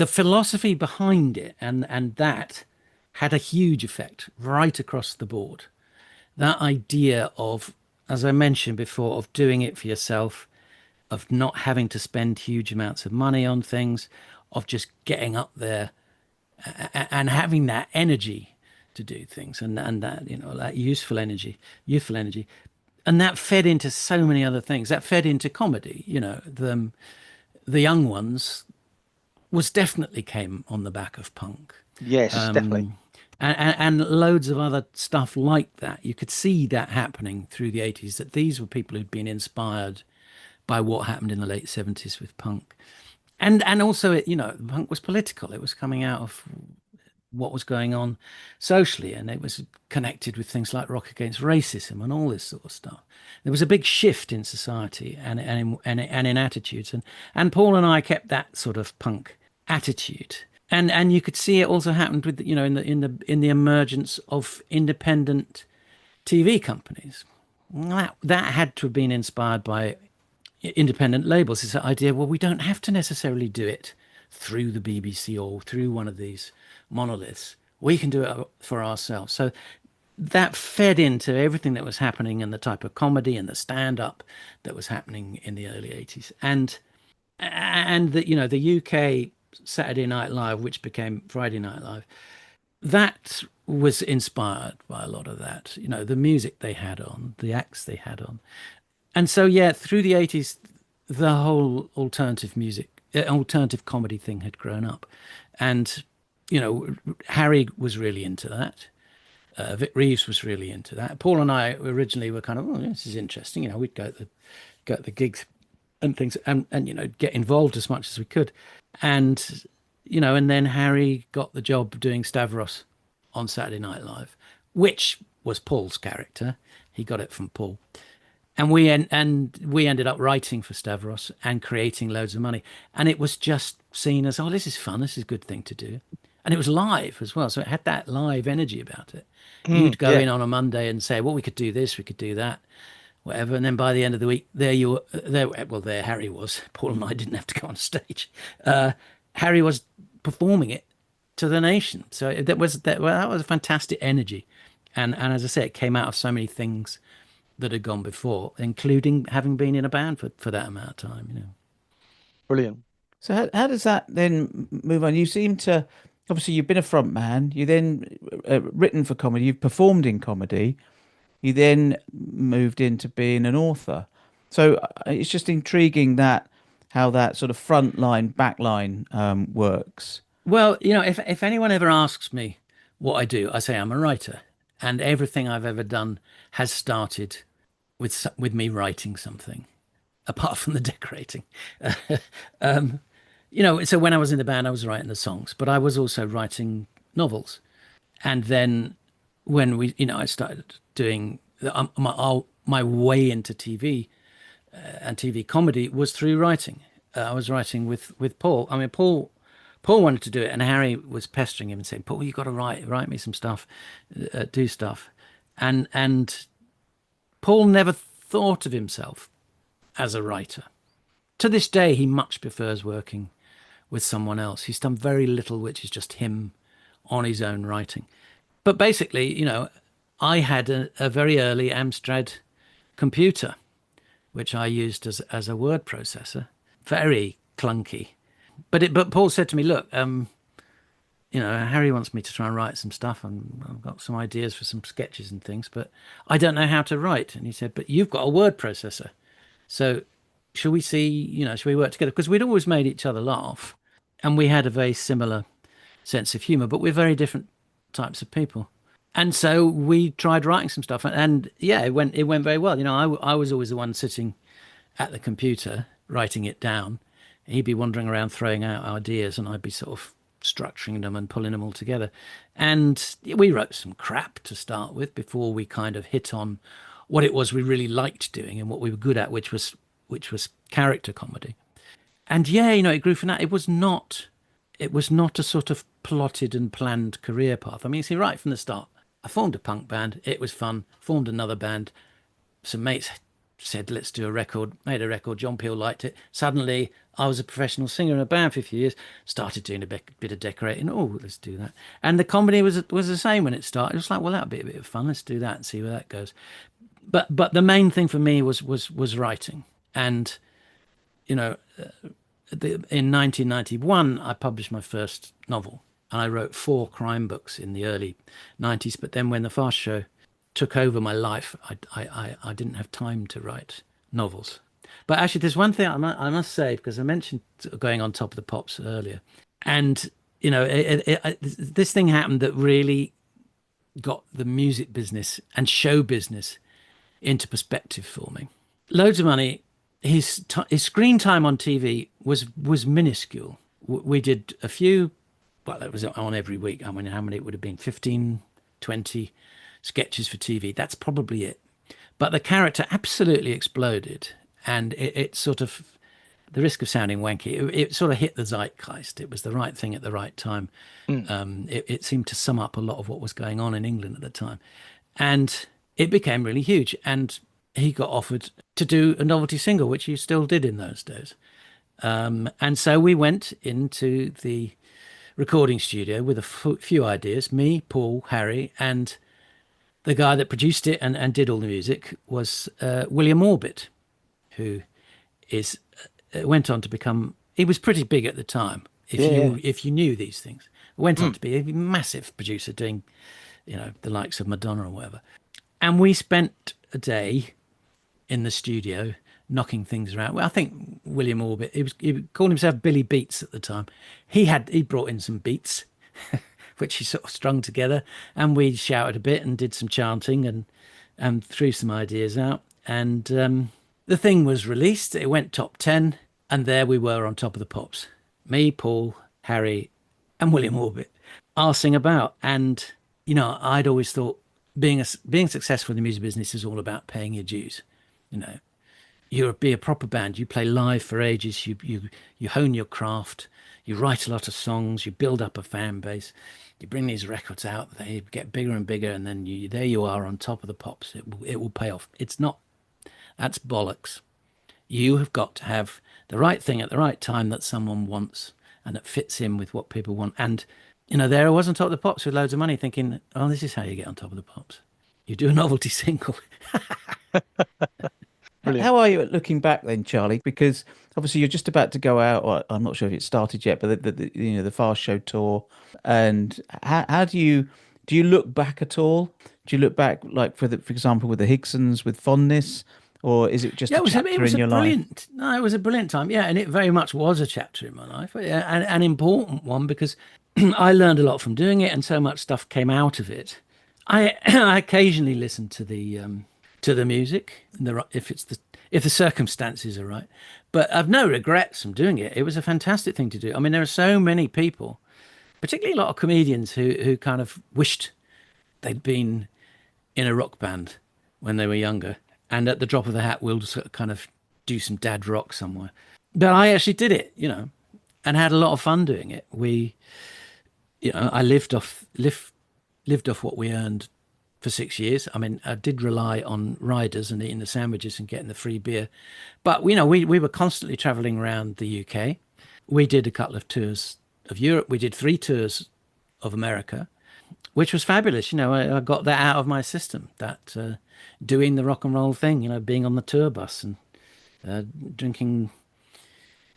philosophy behind it and that had a huge effect right across the board. That idea of, as I mentioned before, of doing it for yourself, of not having to spend huge amounts of money on things, of just getting up there and having that energy to do things, and that, that youthful energy, and that fed into so many other things. That fed into comedy. The young ones was definitely came on the back of punk. Yes, definitely. And loads of other stuff like that. You could see that happening through the 80s, that these were people who'd been inspired by what happened in the late 70s with punk. And also, punk was political. It was coming out of what was going on socially, and it was connected with things like Rock Against Racism and all this sort of stuff. There was a big shift in society and in attitudes, and Paul and I kept that sort of punk attitude, and you could see it also happened with in the emergence of independent TV companies. That had to have been inspired by independent labels. It's the idea, well, we don't have to necessarily do it through the BBC or through one of these monoliths. We can do it for ourselves. So that fed into everything that was happening and the type of comedy and the stand-up that was happening in the early 80s. And the UK Saturday Night Live, which became Friday Night Live, that was inspired by a lot of that. The music they had on, the acts they had on. And so, through the 80s, the whole alternative comedy thing had grown up. And, Harry was really into that. Vic Reeves was really into that. Paul and I originally were kind of, this is interesting. We'd go at the gigs and things and get involved as much as we could. And, and then Harry got the job doing Stavros on Saturday Night Live, which was Paul's character. He got it from Paul. And we ended up writing for Stavros and creating loads of money. And it was just seen as, this is fun. This is a good thing to do. And it was live as well. So it had that live energy about it. You'd go in on a Monday and say, well, we could do this, we could do that, whatever. And then by the end of the week, there Harry was. Paul and I didn't have to go on stage. Harry was performing it to the nation. So that was a fantastic energy. And as I say, it came out of so many things that had gone before, including having been in a band for that amount of time. Brilliant. So how does that then move on? You seem to, obviously you've been a front man, you then written for comedy, you've performed in comedy, you then moved into being an author. So it's just intriguing how that sort of front line, back line works. Well, if anyone ever asks me what I do, I say I'm a writer, and everything I've ever done has started with me writing something, apart from the decorating. So when I was in the band, I was writing the songs, but I was also writing novels. And then when I started doing my way into TV and TV comedy was through writing. I was writing with Paul. I mean, Paul wanted to do it, and Harry was pestering him and saying, "Paul, you got to write me some stuff, do stuff." And Paul never thought of himself as a writer. To this day, he much prefers working with someone else. He's done very little, which is just him on his own writing. But basically, I had a very early Amstrad computer, which I used as a word processor. Very clunky. But Paul said to me, look, Harry wants me to try and write some stuff, and I've got some ideas for some sketches and things, but I don't know how to write. And he said, but you've got a word processor. So shall we work together? Because we'd always made each other laugh, and we had a very similar sense of humor, but we're very different types of people. And so we tried writing some stuff, and it went very well. I was always the one sitting at the computer writing it down. He'd be wandering around throwing out ideas, and I'd be sort of structuring them and pulling them all together. And we wrote some crap to start with before we kind of hit on what it was we really liked doing and what we were good at, which was character comedy. And it grew from that. It was not a sort of plotted and planned career path. I mean, see, right from the start, I formed a punk band. It was fun. Formed another band. Some mates said, let's do a record. Made a record. John Peel liked it. Suddenly, I was a professional singer in a band for a few years. Started doing a bit of decorating. Oh, let's do that. And the comedy was the same when it started. It was like, well, that'll be a bit of fun. Let's do that and see where that goes. But the main thing for me was writing. And, in 1991, I published my first novel, and I wrote 4 crime books in the early 90s. But then when the Fast Show took over my life, I didn't have time to write novels. But actually, there's one thing I must say, because I mentioned going on Top of the Pops earlier. And, you know, this thing happened that really got the music business and show business into perspective for me. Loads of money. His screen time on TV was minuscule. We did a few, well, it was on every week. I mean, how many it would have been? 15, 20 sketches for TV. That's probably it. But the character absolutely exploded. And it sort of, the risk of sounding wanky, it sort of hit the zeitgeist. It was the right thing at the right time. It seemed to sum up a lot of what was going on in England at the time. And it became really huge. And he got offered to do a novelty single, which he still did in those days. And so we went into the recording studio with a few ideas, me, Paul, Harry, and the guy that produced it and did all the music was William Orbit, who went on to become, he was pretty big at the time, if you knew these things. Went on to be a massive producer doing, you know, the likes of Madonna or whatever. And we spent a day in the studio knocking things around. Well, I think William Orbit, he called himself Billy Beats at the time. He brought in some beats, which he sort of strung together, and we shouted a bit and did some chanting and threw some ideas out. And the thing was released. It went top 10, and there we were on Top of the Pops. Me, Paul, Harry, and William Orbit arsing about. And, you know, I'd always thought being successful in the music business is all about paying your dues. You know, you be a proper band. You play live for ages. You hone your craft. You write a lot of songs. You build up a fan base. You bring these records out. They get bigger and bigger, and then there you are on Top of the Pops. It will pay off. It's not. That's bollocks. You have got to have the right thing at the right time that someone wants and that fits in with what people want. And, you know, there I was on Top of the Pops with loads of money thinking, oh, this is how you get on Top of the Pops. You do a novelty single. How are you at looking back then, Charlie? Because obviously you're just about to go out, or I'm not sure if it started yet, but the Fast Show tour. And how do you look back at all? Do you look back, like for example, with the Higsons with fondness, or is it just a chapter in your life? No, it was a brilliant time. Yeah, and it very much was a chapter in my life, and an important one because I learned a lot from doing it, and so much stuff came out of it. I occasionally listen to the music, if the circumstances are right, but I've no regrets from doing it. It was a fantastic thing to do. I mean, there are so many people, particularly a lot of comedians who kind of wished they'd been in a rock band when they were younger, and at the drop of the hat, we'll just kind of do some dad rock somewhere. But I actually did it, you know, and had a lot of fun doing it. I lived off what we earned for 6 years. I mean, I did rely on riders and eating the sandwiches and getting the free beer. But, you know, we were constantly traveling around the UK. We did a couple of tours of Europe. We did 3 tours of America, which was fabulous. You know, I got that out of my system, that doing the rock and roll thing, you know, being on the tour bus and drinking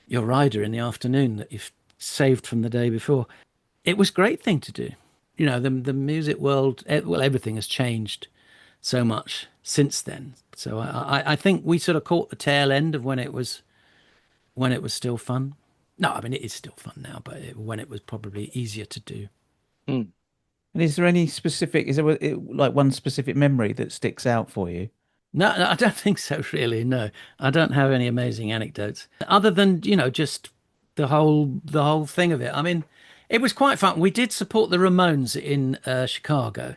your rider in the afternoon that you've saved from the day before. It was a great thing to do. You know, the music world, well, everything has changed so much since then. So I think we sort of caught the tail end of when it was still fun. No, I mean, it is still fun now, but when it was probably easier to do. And is there like one specific memory that sticks out for you? No, I don't think so, really. No, I don't have any amazing anecdotes other than, you know, just the whole thing of it. I mean, it was quite fun. We did support the Ramones in Chicago,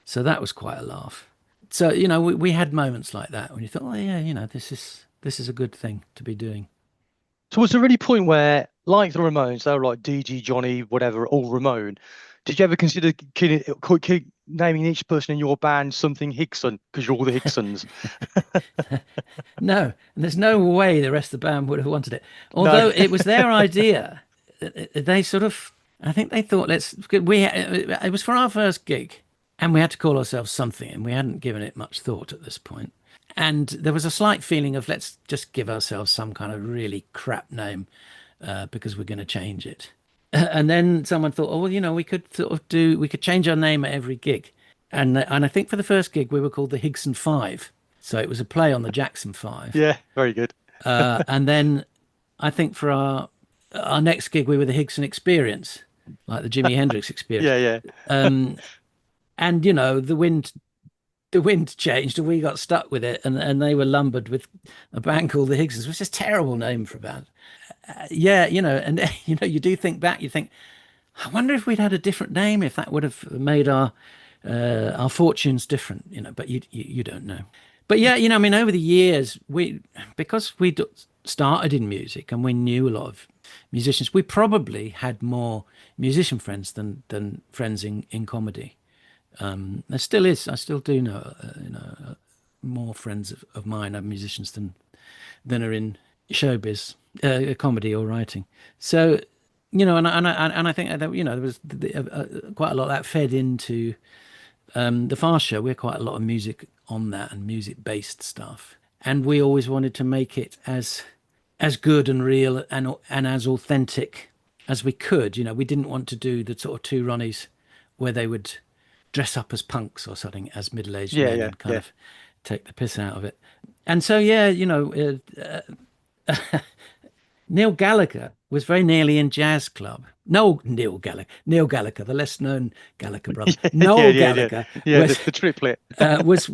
so that was quite a laugh. So, you know, we had moments like that when you thought, oh yeah, you know, this is a good thing to be doing. So was there any point where, like the Ramones, they were like DG, Johnny, whatever, all Ramone? Did you ever consider naming each person in your band something Higson because you're all the Higsons? No, and there's no way the rest of the band would have wanted it. Although it was their idea. They sort of, I think they thought, it was for our first gig and we had to call ourselves something and we hadn't given it much thought at this point. And there was a slight feeling of let's just give ourselves some kind of really crap name because we're going to change it. And then someone thought, oh, well, we could we could change our name at every gig. And I think for the first gig, we were called the Higson Five. So it was a play on the Jackson Five. Yeah, very good. And then I think for our next gig, we were the Higson Experience, like the Jimi Hendrix Experience. Yeah, yeah. And the wind changed and we got stuck with it, and they were lumbered with a band called the Higsons, which is a terrible name for a band. Yeah, and you do think back, you think, I wonder if we'd had a different name, if that would have made our fortunes different, but you don't know. But yeah, I mean, over the years, because we started in music and we knew a lot of musicians, we probably had more musician friends than friends in comedy. There still is. I still do know, more friends of mine are musicians than are in showbiz, comedy or writing. So, and I think that there was quite a lot that fed into the Fast Show. We're quite a lot of music on that and music based stuff, and we always wanted to make it as good and real and as authentic as we could. We didn't want to do the sort of two Ronnies where they would dress up as punks or something, as middle-aged men, and kind of take the piss out of it. And so, Neil Gallagher was very nearly in Jazz Club. No, Neil Gallagher, the less known Gallagher brother. Noel Gallagher, was, the triplet.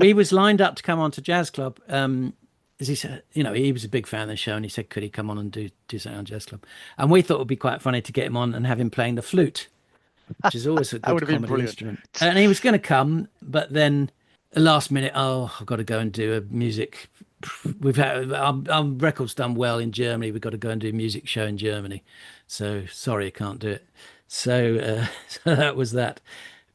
He was lined up to come on to Jazz Club. As he said, he was a big fan of the show, and he said, could he come on and do something on Jazz Club? And we thought it would be quite funny to get him on and have him playing the flute, which is always a good comedy instrument. And he was going to come, but then last minute, I've got to go and do a music. We've had our record's done well in Germany. We've got to go and do a music show in Germany. So sorry, I can't do it. So that was that.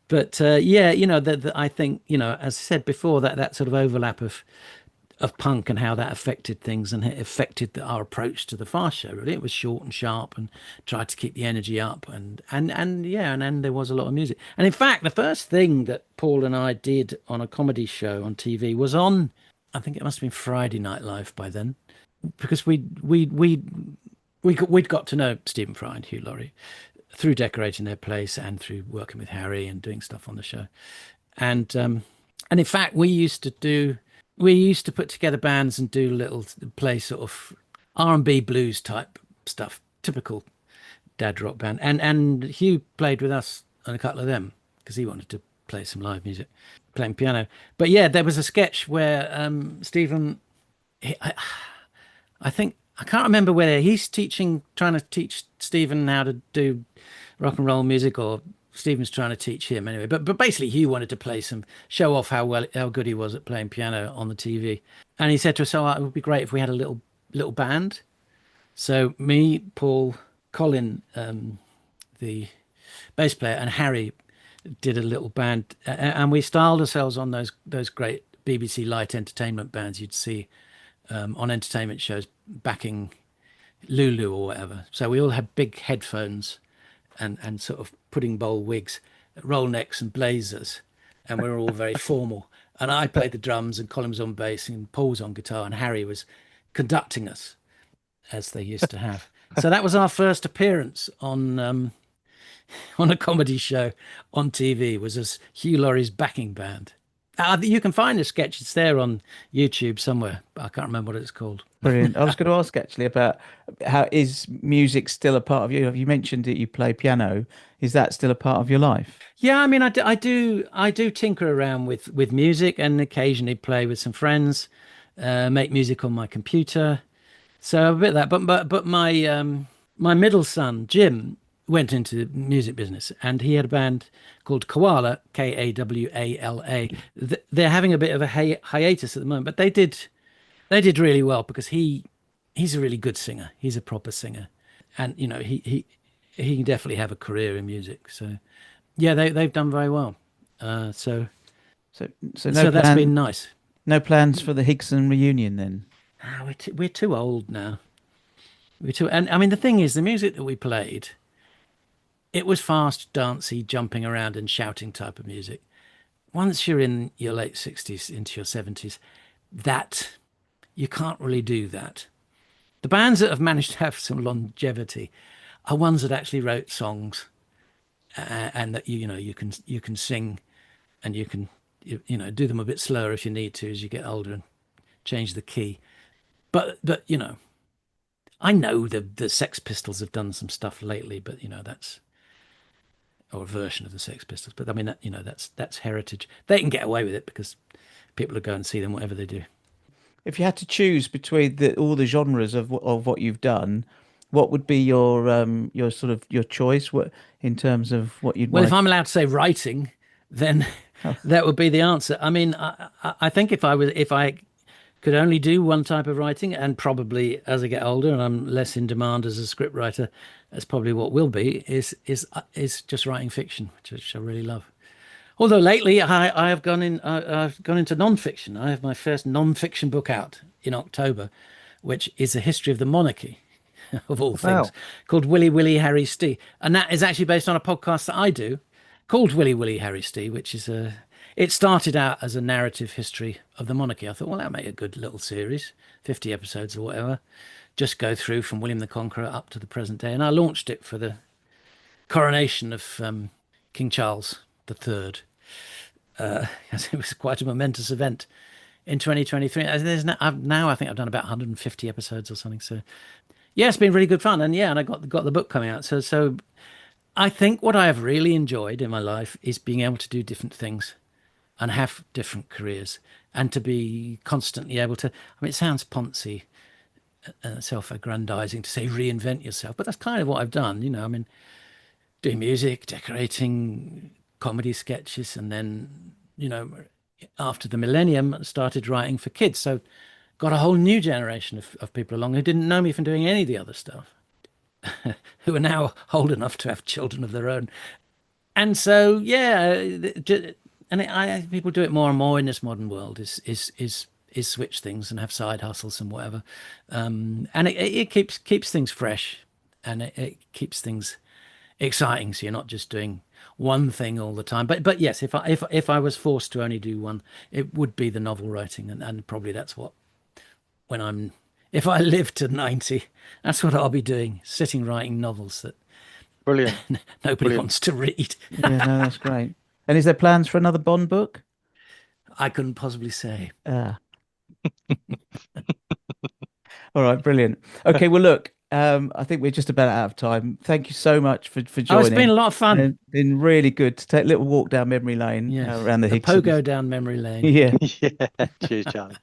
But I think, as I said before, that sort of overlap of punk and how that affected things, and it affected our approach to the Fast Show. Really, it was short and sharp and tried to keep the energy up, and then there was a lot of music. And in fact, the first thing that Paul and I did on a comedy show on TV was on, I think it must have been Friday Night Live by then, because we'd got to know Stephen Fry and Hugh Laurie through decorating their place and through working with Harry and doing stuff on the show. And in fact, we used to put together bands and play sort of R&B blues type stuff, typical dad rock band. And Hugh played with us on a couple of them because he wanted to play some live music, playing piano. But yeah, there was a sketch where Stephen, I think, I can't remember whether he's trying to teach Stephen how to do rock and roll music, or Stephen's trying to teach him anyway. But basically, Hugh wanted to show off how good he was at playing piano on the TV. And he said to us, it would be great if we had a little band. So me, Paul, Colin, the bass player, and Harry did a little band, and we styled ourselves on those great BBC light entertainment bands you'd see on entertainment shows backing Lulu or whatever. So we all had big headphones and sort of pudding bowl wigs, roll necks and blazers, and we were all very formal. And I played the drums, and Colin was on bass, and Paul was on guitar, and Harry was conducting us, as they used to have. So that was our first appearance on a comedy show on TV, was as Hugh Laurie's backing band. You can find the sketch. It's there on YouTube somewhere, but I can't remember what it's called. Brilliant. I was going to ask actually about how is music still a part of you? You mentioned that you play piano. Is that still a part of your life? Yeah, I mean, I do tinker around with music, and occasionally play with some friends, make music on my computer. So a bit of that. But my middle son Jim went into the music business, and he had a band called Koala, Kawala. They're having a bit of a hiatus at the moment, but they did really well, because he's a really good singer. He's a proper singer, and he can definitely have a career in music. So yeah, they've done very well. So that's been nice. No plans for the Higson reunion then? We're too old now. And I mean, the thing is, the music that we played, it was fast, dancey, jumping around and shouting type of music. Once you're in your late 60s into your 70s, that you can't really do that. The bands that have managed to have some longevity are ones that actually wrote songs, and that you can sing, and you can do them a bit slower if you need to as you get older and change the key. But I know the Sex Pistols have done some stuff lately, but that's, or a version of the Sex Pistols. But I mean, that's heritage. They can get away with it because people will go and see them whatever they do. If you had to choose between all the genres of what you've done, what would be your sort of your choice? What in terms of what you'd Well, want? if I'm allowed to say writing, then that would be the answer. I mean, I think if I could only do one type of writing, and probably as I get older and I'm less in demand as a script writer, that's probably what will be, is just writing fiction, which I really love. Although lately I've gone into non-fiction. I have my first non-fiction book out in October, which is a history of the monarchy, of all things, called Willy Willy Harry Stee, and that is actually based on a podcast that I do called Willy Willy Harry Stee, which is it started out as a narrative history of the monarchy. I thought, well, that'd make a good little series, 50 episodes or whatever, just go through from William the Conqueror up to the present day. And I launched it for the coronation of King Charles III. It was quite a momentous event in 2023. I think I've done about 150 episodes or something. So yeah, it's been really good fun. And I got the book coming out. So I think what I have really enjoyed in my life is being able to do different things and have different careers, and to be constantly able to, I mean, it sounds poncy, self-aggrandizing to say reinvent yourself, but that's kind of what I've done. I mean, doing music, decorating, comedy sketches, and then, after the millennium, started writing for kids. So got a whole new generation of people along who didn't know me from doing any of the other stuff, who are now old enough to have children of their own. And so, people do it more and more in this modern world, is switch things and have side hustles and whatever. And it keeps things fresh, and it keeps things exciting. So you're not just doing one thing all the time. But yes, if I was forced to only do one, it would be the novel writing, and probably that's what, if I live to 90, that's what I'll be doing, sitting writing novels that Brilliant. nobody wants to read. Yeah, no, that's great. And is there plans for another Bond book? I couldn't possibly say. All right, brilliant. Okay, well, look, I think we're just about out of time. Thank you so much for joining. Oh, it's been a lot of fun. It's been really good to take a little walk down memory lane, around the Higsons. Pogo down memory lane. Yeah. Yeah. Cheers, Charlie.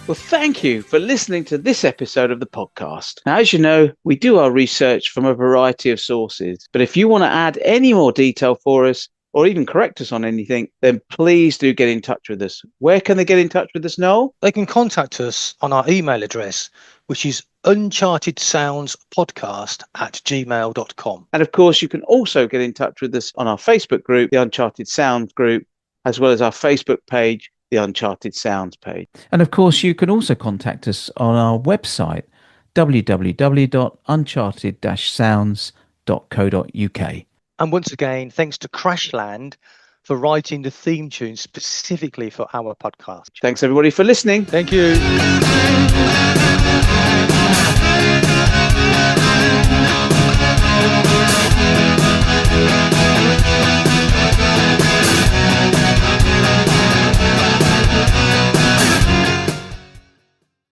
Well, thank you for listening to this episode of the podcast. Now, as you know, we do our research from a variety of sources, but if you want to add any more detail for us or even correct us on anything, then please do get in touch with us. Where can they get in touch with us, Noel? They can contact us on our email address, which is unchartedsoundspodcast@gmail.com. And of course, you can also get in touch with us on our Facebook group, the Uncharted Sounds group, as well as our Facebook page, the Uncharted Sounds page. And of course, you can also contact us on our website, www.uncharted-sounds.co.uk. And once again, thanks to Crashland for writing the theme tune specifically for our podcast. Thanks, everybody, for listening. Thank you.